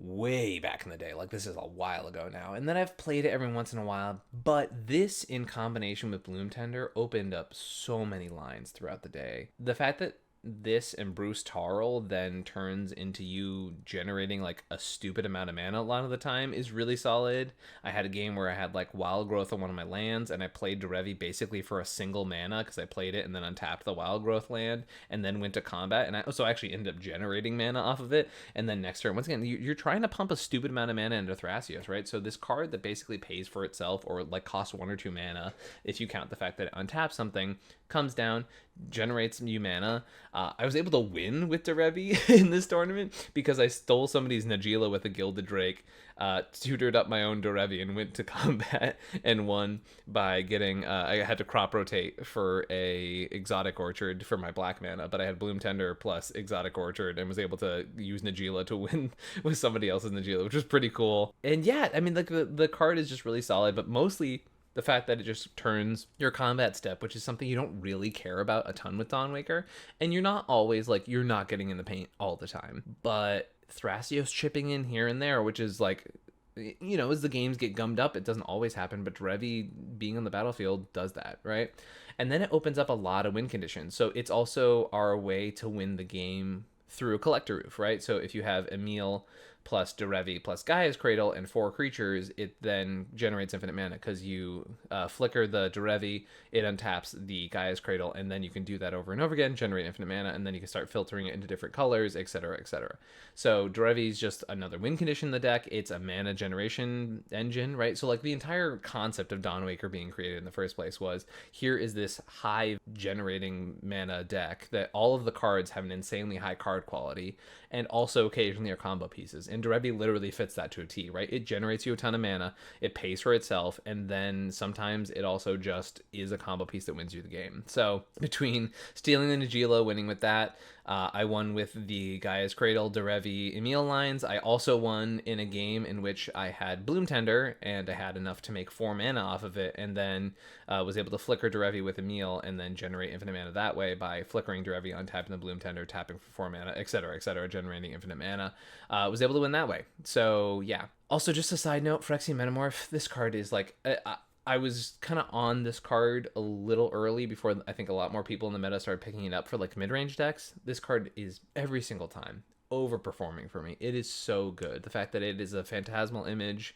way back in the day. Like, this is a while ago now, and then I've played it every once in a while. But this, in combination with Bloom Tender, opened up so many lines throughout the day. The fact that this and Bruce Tarl then turns into you generating like a stupid amount of mana a lot of the time is really solid. I had a game where I had like Wild Growth on one of my lands, and I played Derevi basically for a single mana because I played it and then untapped the Wild Growth land and then went to combat, and I actually ended up generating mana off of it. And then next turn, once again, you're trying to pump a stupid amount of mana into Thrasios, right? So this card that basically pays for itself, or like costs 1 or 2 mana if you count the fact that it untaps something, comes down, generates some new mana. I was able to win with Derevi in this tournament because I stole somebody's Najeela with a Gilded Drake, tutored up my own Derevi, and went to combat and won by getting, I had to crop rotate for a Exotic Orchard for my black mana, but I had Bloom Tender plus Exotic Orchard and was able to use Najeela to win with somebody else's Najeela, which was pretty cool. And yeah, I mean, like the card is just really solid, but mostly The fact that it just turns your combat step, which is something you don't really care about a ton with Dawnwaker, and you're not always like, you're not getting in the paint all the time, but Thrasios chipping in here and there, which is like, you know, as the games get gummed up, it doesn't always happen, but Derevi being on the battlefield does that, right? And then it opens up a lot of win conditions. So it's also our way to win the game through a collector roof, right? So if you have Emil plus Derevi plus Gaia's Cradle and 4 creatures, it then generates infinite mana because you flicker the Derevi, it untaps the Gaia's Cradle, and then you can do that over and over again, generate infinite mana, and then you can start filtering it into different colors, etc., etc. So Derevi is just another win condition in the deck. It's a mana generation engine, right? So like the entire concept of Dawnwaker being created in the first place was, here is this high generating mana deck that all of the cards have an insanely high card quality, and also occasionally are combo pieces. And Derevi literally fits that to a T, right? It generates you a ton of mana, it pays for itself, and then sometimes it also just is a combo piece that wins you the game. So between stealing the Najeela, winning with that, I won with the Gaia's Cradle, Derevi, Emil lines. I also won in a game in which I had Bloom Tender, and I had enough to make 4 mana off of it, and then was able to flicker Derevi with Emil, and then generate infinite mana that way by flickering Derevi, untapping the Bloom Tender, tapping for 4 mana, etc., generating infinite mana. Was able to win that way. So yeah. Also, just a side note, Phyrexian Metamorph, this card is like... I was kind of on this card a little early before I think a lot more people in the meta started picking it up for like mid-range decks. This card is every single time overperforming for me. It is so good. The fact that it is a phantasmal image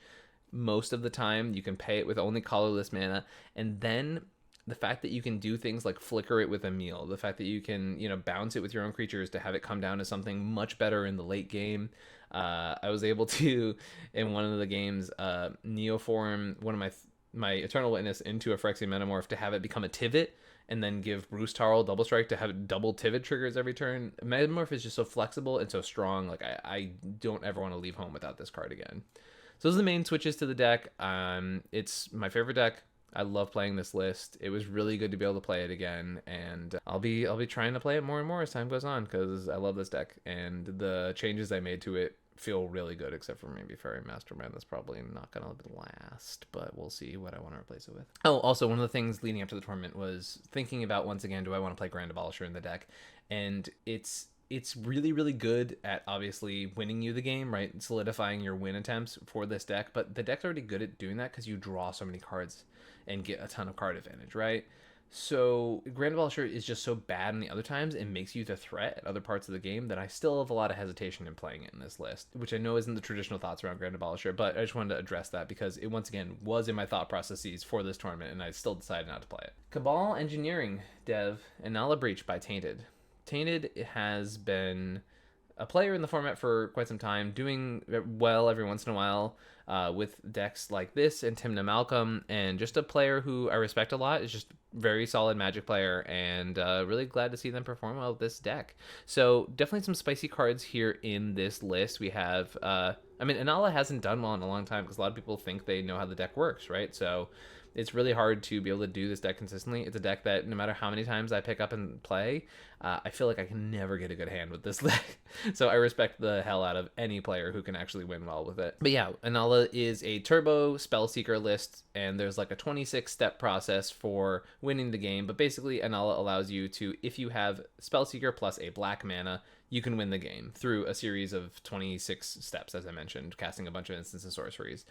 most of the time, you can pay it with only colorless mana, and then the fact that you can do things like flicker it with Emil, the fact that you can, you know, bounce it with your own creatures to have it come down to something much better in the late game. I was able to, in one of the games, Neoform one of my Eternal Witness into a Phyrexian Metamorph to have it become a Tivit, and then give Bruce Tarl double strike to have double Tivit triggers every turn. Metamorph is just so flexible and so strong. Like I don't ever want to leave home without this card again. So those are the main switches to the deck. It's my favorite deck. I love playing this list. It was really good to be able to play it again, and I'll be trying to play it more and more as time goes on because I love this deck, and the changes I made to it feel really good, except for maybe Fairy Mastermind. That's probably not gonna last, but we'll see what I want to replace it with. Oh, also one of the things leading up to the tournament was thinking about, once again, do I want to play Grand Abolisher in the deck? And it's really, really good at obviously winning you the game, right? Solidifying your win attempts for this deck, but the deck's already good at doing that because you draw so many cards and get a ton of card advantage, right? So Grand Abolisher is just so bad in the other times, it makes you the threat at other parts of the game, that I still have a lot of hesitation in playing it in this list, which I know isn't the traditional thoughts around Grand Abolisher, but I just wanted to address that because it once again was in my thought processes for this tournament, and I still decided not to play it. Cabal Engineering Dev, Inalla Breach by Tainted. Tainted has been a player in the format for quite some time, doing well every once in a while with decks like this and Tymna Malcolm, and just a player who I respect a lot. Is just very solid Magic player, and really glad to see them perform well with this deck. So definitely some spicy cards here in this list. We have, I mean, Inalla hasn't done well in a long time because a lot of people think they know how the deck works, right? So it's really hard to be able to do this deck consistently. It's a deck that no matter how many times I pick up and play, I feel like I can never get a good hand with this deck. So I respect the hell out of any player who can actually win well with it. But yeah, Inalla is a turbo Spellseeker list, and there's like a 26-step process for winning the game. But basically, Inalla allows you to, if you have Spellseeker plus a black mana, you can win the game through a series of 26 steps, as I mentioned, casting a bunch of instants and sorceries.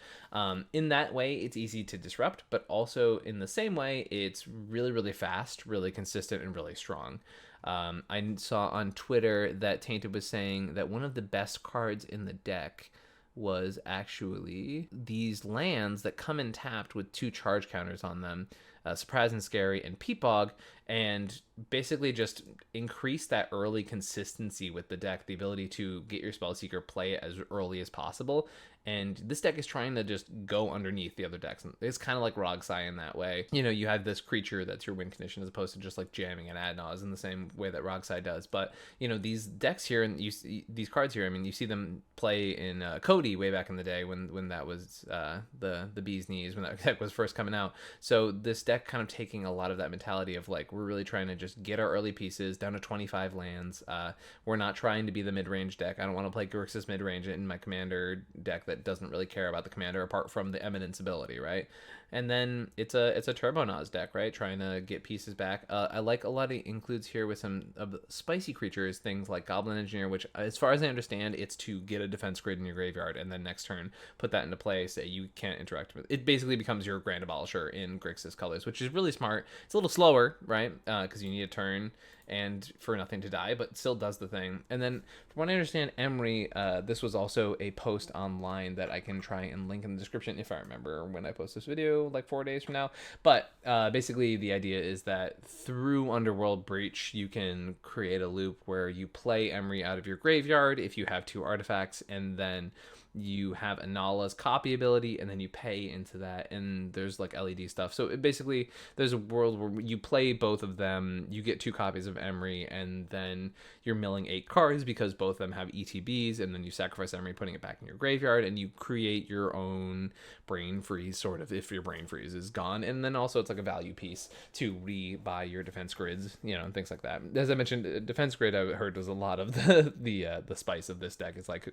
In that way, it's easy to disrupt, but also in the same way, it's really, really fast, really consistent, and really strong. I saw on Twitter that Tainted was saying that one of the best cards in the deck was actually these lands that come in tapped with 2 charge counters on them, Surprise and Scary and Peatbog, and basically just increase that early consistency with the deck, the ability to get your Spellseeker play as early as possible. And this deck is trying to just go underneath the other decks. It's kind of like Rogsai in that way. You know, you have this creature that's your win condition as opposed to just like jamming an ad nauseam in the same way that Rogsai does. But, you know, these decks here, and you see these cards here, I mean, you see them play in Cody way back in the day when that was the bee's knees, when that deck was first coming out. So this deck kind of taking a lot of that mentality of like, we're really trying to just get our early pieces down to 25 lands. We're not trying to be the mid-range deck. I don't want to play Grixis mid-range in my commander deck that that doesn't really care about the commander apart from the Eminence ability, right? And then it's a Turbo Naz deck, right? Trying to get pieces back. I like a lot of includes here with some of the spicy creatures, things like Goblin Engineer, which, as far as I understand, it's to get a defense grid in your graveyard, and then next turn put that into play. Say you can't interact with it. Basically becomes your Grand Abolisher in Grixis colors, which is really smart. It's a little slower, right? Because you need a turn and for nothing to die, but still does the thing. And then from what I understand, Emry, this was also a post online that I can try and link in the description if I remember when I post this video, like 4 days from now. But basically the idea is that through Underworld Breach, you can create a loop where you play Emry out of your graveyard if you have 2 artifacts, and then you have Inalla's copy ability, and then you pay into that, and there's like LED stuff. So basically there's a world where you play both of them, you get 2 copies of Emry, and then you're milling 8 cards because both of them have ETBs, and then you sacrifice Emry, putting it back in your graveyard, and you create your own brain freeze, sort of, if your brain freeze is gone. And then also it's like a value piece to re-buy your defense grids, you know, and things like that. As I mentioned, defense grid I heard was a lot of the spice of this deck. It's like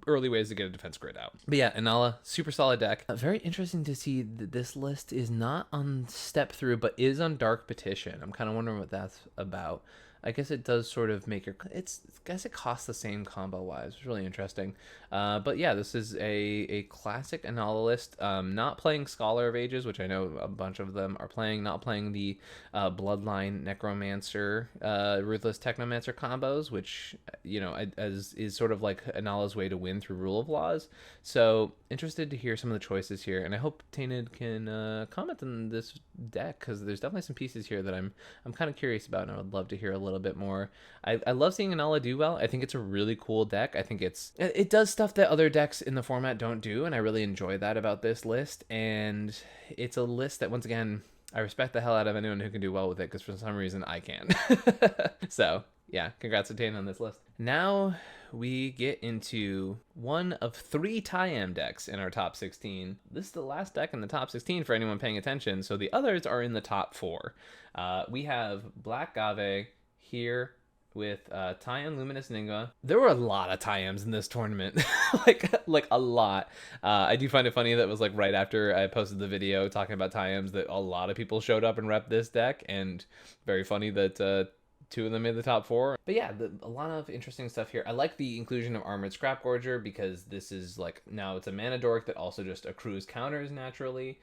early ways to get a defense grid out. But yeah, Inalla, super solid deck. Very interesting to see that this list is not on Step Through, but is on Dark Petition. I'm kind of wondering what that's about. I guess it does sort of make your, I guess it costs the same combo wise. It's really interesting. But yeah, this is a classic Inalla list. Not playing Scholar of Ages, which I know a bunch of them are playing. Not playing the Bloodline Necromancer, Ruthless Technomancer combos, which, you know, is sort of like Inalla's way to win through Rule of Laws. So interested to hear some of the choices here, and I hope Tainted can comment on this deck, because there's definitely some pieces here that I'm kind of curious about, and I would love to hear a little bit more. I love seeing Inalla do well. I think it's a really cool deck. I think it does stuff that other decks in the format don't do, and I really enjoy that about this list. And it's a list that, once again, I respect the hell out of anyone who can do well with it, because for some reason I can't. So yeah, congrats to Tainted on this list. Now we get into one of 3 Tayam decks in our top 16. This is the last deck in the top 16 for anyone paying attention, so the others are in the top 4. We have Black Gave here with Tayam, Luminous Enigma. There were a lot of Tayams in this tournament, like a lot. I do find it funny that it was like right after I posted the video talking about Tayams that a lot of people showed up and repped this deck, and very funny that 2 of them made the top 4. But yeah, a lot of interesting stuff here. I like the inclusion of Armored Scrapgorger, because this is like, now it's a mana dork that also just accrues counters naturally.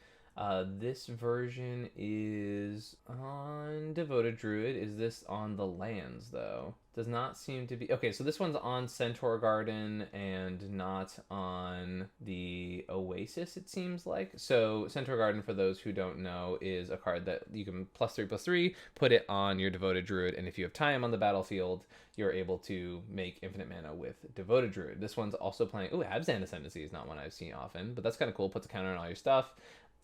This version is on Devoted Druid. Is this on the lands, though? Does not seem to be. Okay, so this one's on Centaur Garden and not on the Oasis, it seems like. So Centaur Garden, for those who don't know, is a card that you can +3/+3, put it on your Devoted Druid, and if you have Tayam on the battlefield, you're able to make infinite mana with Devoted Druid. This one's also playing... Ooh, Abzan Ascendancy is not one I've seen often, but that's kind of cool. Puts a counter on all your stuff,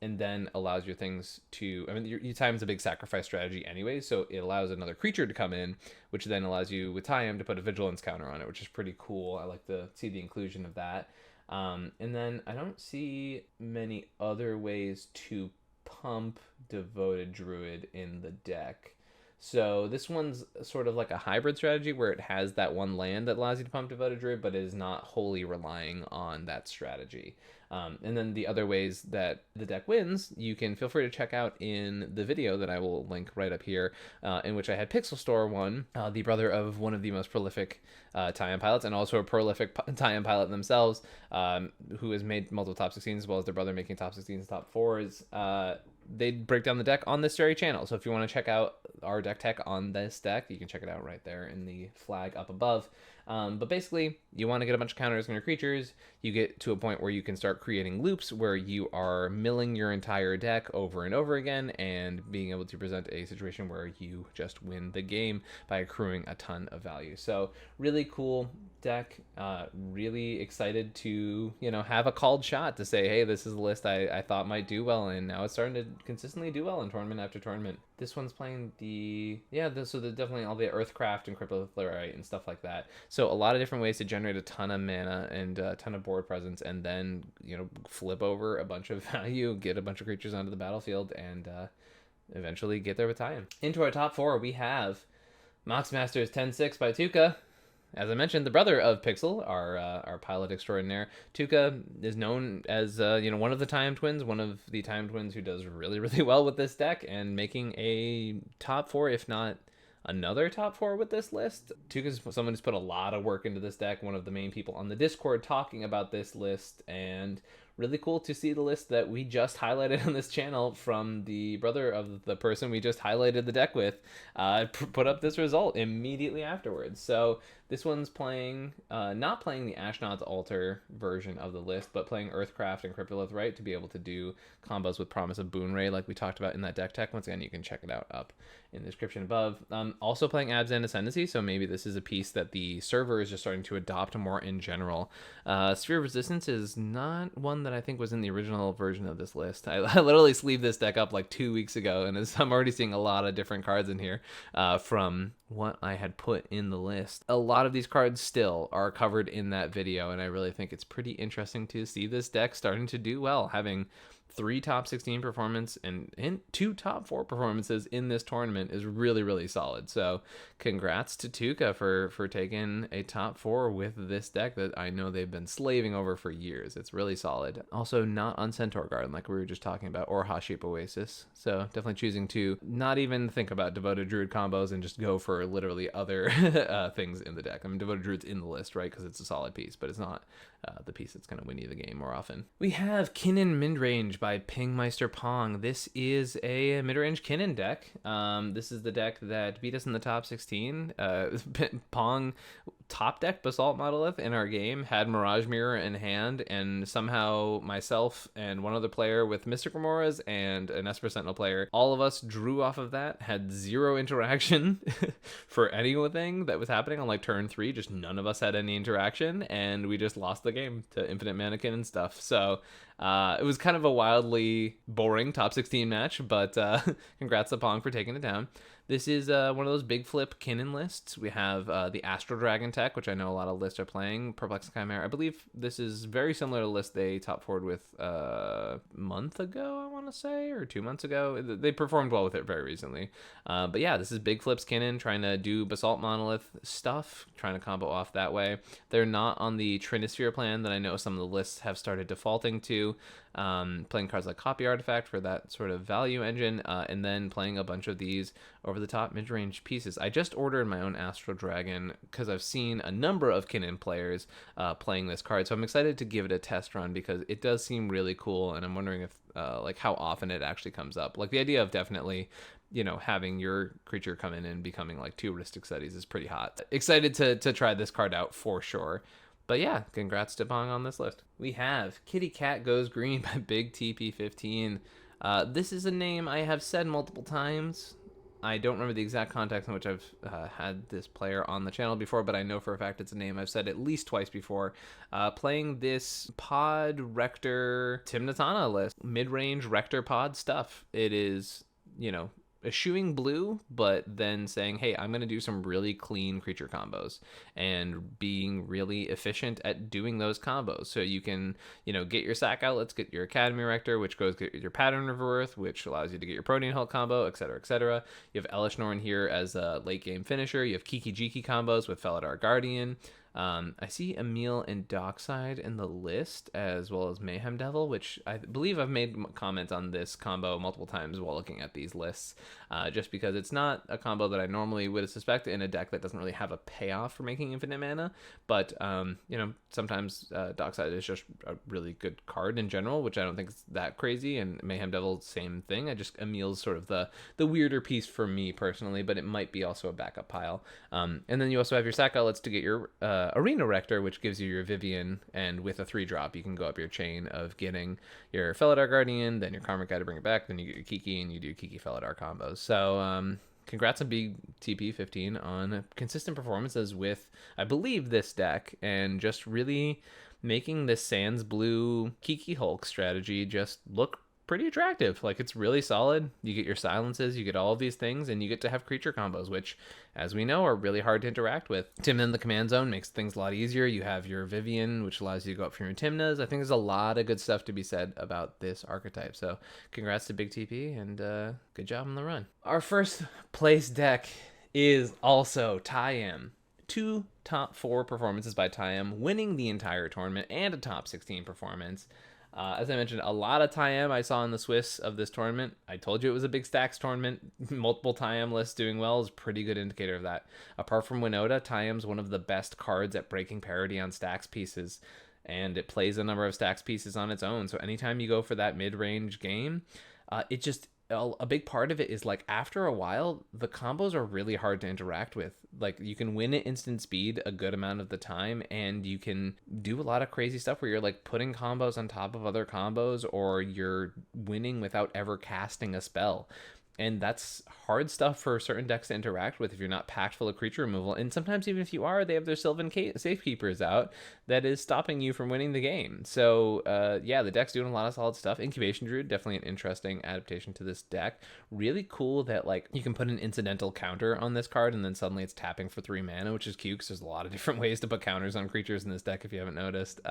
and then allows your things to... I mean, your Tayam's a big sacrifice strategy anyway, so it allows another creature to come in, which then allows you, with Tayam, to put a Vigilance counter on it, which is pretty cool. I like to see the inclusion of that. And then I don't see many other ways to pump Devoted Druid in the deck. So this one's sort of like a hybrid strategy where it has that one land that allows you to pump Devoted Druid, but is not wholly relying on that strategy. And then the other ways that the deck wins, you can feel free to check out in the video that I will link right up here, in which I had Pixel Store one, the brother of one of the most prolific Tayam pilots, and also a prolific Tayam pilot themselves, who has made multiple top 16s, as well as their brother making top 16s, top 4s. They break down the deck on this very channel. So if you want to check out our deck tech on this deck, you can check it out right there in the flag up above. But basically, you want to get a bunch of counters on your creatures. You get to a point where you can start creating loops where you are milling your entire deck over and over again, and being able to present a situation where you just win the game by accruing a ton of value. So really cool deck. Really excited to, you know, have a called shot to say, hey, this is a list I thought might do well, and now it's starting to consistently do well in tournament after tournament. This one's playing so there's definitely all the Earthcraft and Cryptotherite and stuff like that. So a lot of different ways to generate a ton of mana and a ton of board presence, and then, you know, flip over a bunch of value, get a bunch of creatures onto the battlefield, and eventually get there with Tayam. Into our top 4, we have Mox Masters 10-6 by Tuca. as I mentioned, the brother of Pixel, our pilot extraordinaire. Tuka is known as one of the Tayam twins, one of the Tayam twins who does really, really well with this deck and making a top 4, if not another top 4 with this list. Tuka's someone who's put a lot of work into this deck, one of the main people on the Discord talking about this list, and really cool to see the list that we just highlighted on this channel from the brother of the person we just highlighted the deck with put up this result immediately afterwards. So this one's playing, not playing the Ashnod's Altar version of the list, but playing Earthcraft and Cryptolith Right to be able to do combos with Promise of Boonray like we talked about in that deck tech. Once again, you can check it out up in the description above. Also playing Abzan Ascendancy, so maybe this is a piece that the server is just starting to adopt more in general. Sphere of Resistance is not one that I think was in the original version of this list. I literally sleeved this deck up like 2 weeks ago, and I'm already seeing a lot of different cards in here from what I had put in the list. A lot of these cards still are covered in that video, and I really think it's pretty interesting to see this deck starting to do well, having 3 top 16 performance and 2 top 4 performances in this tournament is really, really solid. So congrats to Tuka for taking a top 4 with this deck that I know they've been slaving over for years. It's really solid. Also not on Centaur Garden like we were just talking about, or Haship Oasis. So definitely choosing to not even think about Devoted Druid combos and just go for literally other things in the deck. I mean, Devoted Druid's in the list, right? Because it's a solid piece, but it's not the piece that's going to win you the game more often. We have Kinnan Midrange by Pingmeister Pong. This is a midrange Kinnan deck. This is the deck that beat us in the top 16. Pong top deck Basalt Monolith in our game, had Mirage Mirror in hand, and somehow myself and one other player with Mystic Remoras and an Esper Sentinel player, all of us drew off of that, had 0 interaction for anything that was happening on like turn 3. Just none of us had any interaction, and we just lost the game to Infinite Mannequin and stuff. So it was kind of a wildly boring top 16 match, but congrats to Pong for taking it down. This is one of those big flip Kinnan lists. We have the Astro Dragon tech, which I know a lot of lists are playing. Perplexing Chimera. I believe this is very similar to the list they top forward with a month ago, I want to say, or 2 months ago. They performed well with it very recently. But yeah, this is big flips Kinnan, trying to do Basalt Monolith stuff, trying to combo off that way. They're not on the Trinisphere plan that I know some of the lists have started defaulting to. Playing cards like Copy Artifact for that sort of value engine, and then playing a bunch of these over the top mid-range pieces. I just ordered my own Astro Dragon because I've seen a number of Kinnan players playing this card, so I'm excited to give it a test run because it does seem really cool, and I'm wondering if like how often it actually comes up. Like the idea of definitely, you know, having your creature come in and becoming like 2 Ristic Studies is pretty hot. Excited to try this card out for sure. But yeah, congrats to Pong on this list. We have Kitty Cat Goes Green by Big TP15. This is a name I have said multiple times. I don't remember the exact context in which I've had this player on the channel before, but I know for a fact it's a name I've said at least twice before. Playing this Pod Rector Tymna list, mid-range Rector Pod stuff. It is, you know, eschewing blue, but then saying, hey, I'm going to do some really clean creature combos and being really efficient at doing those combos. So you can, you know, get your sack outlets, get your Academy Rector, which goes get your Pattern of Earth, which allows you to get your Protean Hulk combo, etc., etc. You have Elishnorn here as a late game finisher. You have Kiki Jiki combos with Felidar Guardian. I see Emil and Dockside in the list, as well as Mayhem Devil, which I believe I've made comments on this combo multiple times while looking at these lists, just because it's not a combo that I normally would suspect in a deck that doesn't really have a payoff for making infinite mana, but you know, sometimes Dockside is just a really good card in general, which I don't think is that crazy, and Mayhem Devil, same thing. I just, Emil's sort of the weirder piece for me personally, but it might be also a backup pile. And then you also have your sack outlets to get your Arena Rector, which gives you your Vivian, and with a 3-drop you can go up your chain of getting your Felidar Guardian, then your Karmic Guy to bring it back, then you get your Kiki, and you do Kiki Felidar combos. So congrats on Big TP15 on consistent performances with, I believe, this deck, and just really making this Sans Blue Kiki Hulk strategy just look pretty attractive. Like, it's really solid. You get your silences, you get all of these things, and you get to have creature combos, which, as we know, are really hard to interact with. Tymna in the command zone makes things a lot easier. You have your Vivian, which allows you to go up for your Tymnas. I think there's a lot of good stuff to be said about this archetype. So congrats to Big TP, and good job on the run. Our first place deck is also Tayam. 2 top 4 performances by Tayam, winning the entire tournament, and a top 16 performance. As I mentioned, a lot of Tayam I saw in the Swiss of this tournament. I told you it was a big stacks tournament. Multiple Tayam lists doing well is a pretty good indicator of that. Apart from Winota, Tayam's one of the best cards at breaking parity on stacks pieces, and it plays a number of stacks pieces on its own. So anytime you go for that mid-range game, it just... a big part of it is like after a while the combos are really hard to interact with. Like you can win at instant speed a good amount of the time, and you can do a lot of crazy stuff where you're like putting combos on top of other combos, or you're winning without ever casting a spell. And that's hard stuff for certain decks to interact with if you're not packed full of creature removal. And sometimes even if you are, they have their Sylvan Safekeepers out that is stopping you from winning the game. So yeah, the deck's doing a lot of solid stuff. Incubation Druid, definitely an interesting adaptation to this deck. Really cool that like you can put an incidental counter on this card and then suddenly it's tapping for 3 mana, which is cute because there's a lot of different ways to put counters on creatures in this deck if you haven't noticed.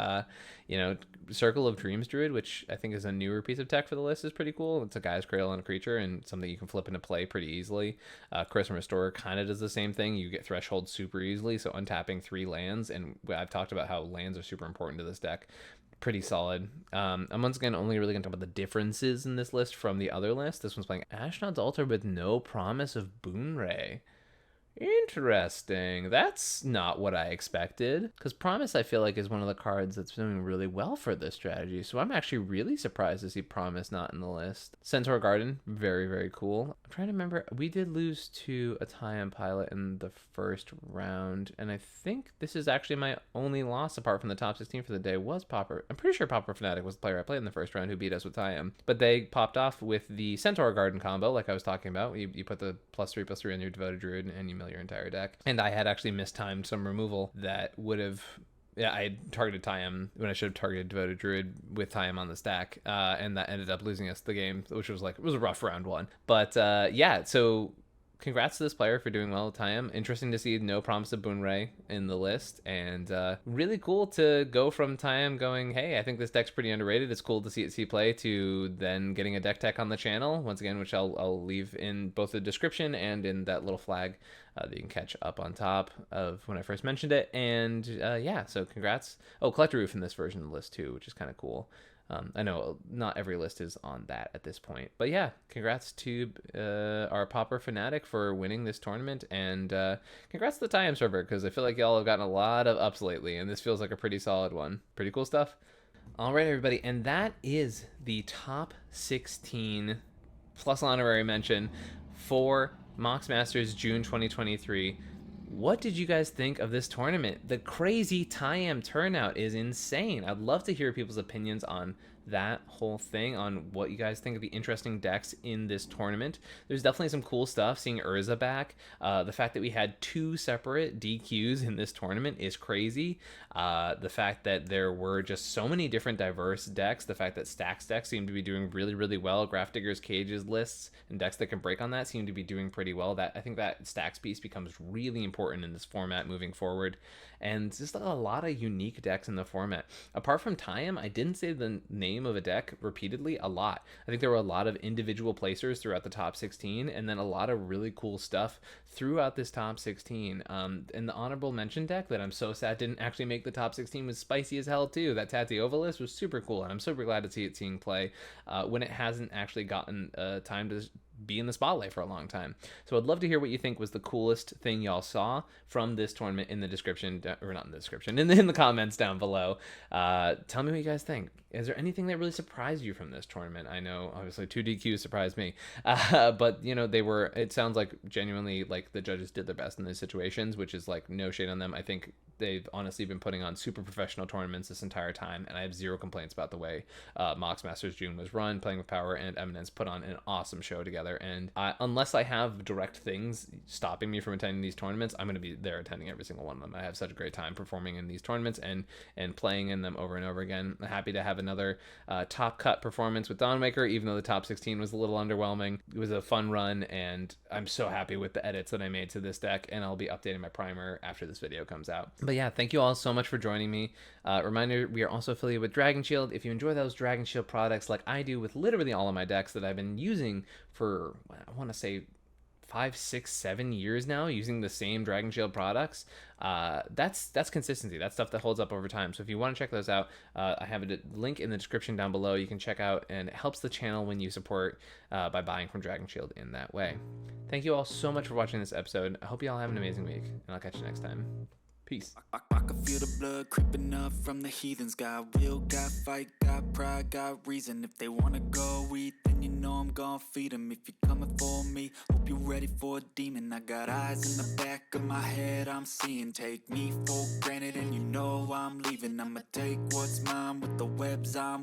You know, Circle of Dreams Druid, which I think is a newer piece of tech for the list, is pretty cool. It's a Guy's Cradle on a creature and something you can flip into play pretty easily. Charisma Restorer kind of does the same thing. You get Threshold super easily, so untapping 3 lands, and I've talked about how lands are super important to this deck. Pretty solid. I'm once again only really going to talk about the differences in this list from the other list. This one's playing Ashnod's Altar with no promise of Boonray. Interesting. That's not what I expected, because Promise I feel like is one of the cards that's doing really well for this strategy, so I'm actually really surprised to see Promise not in the list. Centaur Garden, very, very cool. I'm trying to remember, we did lose to a Tayam pilot in the first round, and I think this is actually my only loss apart from the top 16 for the day was Popper. I'm pretty sure Popper Fnatic was the player I played in the first round who beat us with Tayam, but they popped off with the Centaur Garden combo like I was talking about. You put the +3/+3 on your Devoted Druid and you mill your entire deck. And I had actually mistimed some removal that would have... Yeah, I had targeted Tayam when I should have targeted Devoted Druid with Tayam on the stack, and that ended up losing us the game, which was like, it was a rough round 1. But yeah, so congrats to this player for doing well with Tayam. Interesting to see no promise of Boonray in the list, and really cool to go from Tayam going, hey, I think this deck's pretty underrated. It's cool to see it see play, to then getting a deck tech on the channel, once again, which I'll leave in both the description and in that little flag that you can catch up on top of when I first mentioned it. And yeah, so congrats. Oh, Collector Roof in this version of the list too, which is kind of cool. I know not every list is on that at this point, but yeah, congrats to our Popper Fnatic for winning this tournament, and congrats to the Tayam server, because I feel like y'all have gotten a lot of ups lately, and this feels like a pretty solid one. Pretty cool stuff. All right, everybody, and that is the top 16 plus honorary mention for Mox Masters June 2023. What did you guys think of this tournament? The crazy Tayam turnout is insane. I'd love to hear people's opinions on that whole thing, on what you guys think of the interesting decks in this tournament. There's definitely some cool stuff, seeing Urza back. The fact that we had 2 separate DQs in this tournament is crazy. The fact that there were just so many different diverse decks, the fact that Stacks decks seem to be doing really, really well. Grafdigger's Cages lists and decks that can break on that seem to be doing pretty well. I think that Stacks piece becomes really important in this format moving forward. And just a lot of unique decks in the format. Apart from Tayam, I didn't say the name of a deck repeatedly a lot. I think there were a lot of individual placers throughout the top 16, and then a lot of really cool stuff throughout this top 16. And the honorable mention deck that I'm so sad didn't actually make the top 16 was spicy as hell too. That Tatiova list was super cool, and I'm super glad to see it seeing play when it hasn't actually gotten time to be in the spotlight for a long time. So I'd love to hear what you think was the coolest thing y'all saw from this tournament in the description, or not in the description, in the comments down below. Tell me what you guys think. Is there anything that really surprised you from this tournament? I know obviously 2 DQs surprised me, but you know, it sounds like genuinely like the judges did their best in these situations, which is like no shade on them. I think they've honestly been putting on super professional tournaments this entire time, and I have zero complaints about the way Mox Masters June was run. Playing with Power and Eminence put on an awesome show together, and unless I have direct things stopping me from attending these tournaments, I'm going to be there attending every single one of them. I have such a great time performing in these tournaments and playing in them over and over again. I'm happy to have another top cut performance with Dawnwaker, even though the top 16 was a little underwhelming. It was a fun run, and I'm so happy with the edits that I made to this deck, and I'll be updating my primer after this video comes out. But yeah, thank you all so much for joining me. Reminder, we are also affiliated with Dragonshield. If you enjoy those Dragonshield products like I do with literally all of my decks that I've been using for, I want to say, 5, 6, 7 years now using the same Dragonshield products. That's consistency. That's stuff that holds up over time. So if you want to check those out, I have a link in the description down below. You can check out, and it helps the channel when you support by buying from Dragonshield in that way. Thank you all so much for watching this episode. I hope you all have an amazing week, and I'll catch you next time. Peace. I can feel the blood creeping up from the heathens. Got will, got fight, got pride, got reason. If they wanna go eat, then you know I'm gonna feed them. If you're coming for me, hope you're ready for a demon. I got eyes in the back of my head, I'm seeing. Take me for granted and you know I'm leaving. I'ma take what's mine with the webs I'm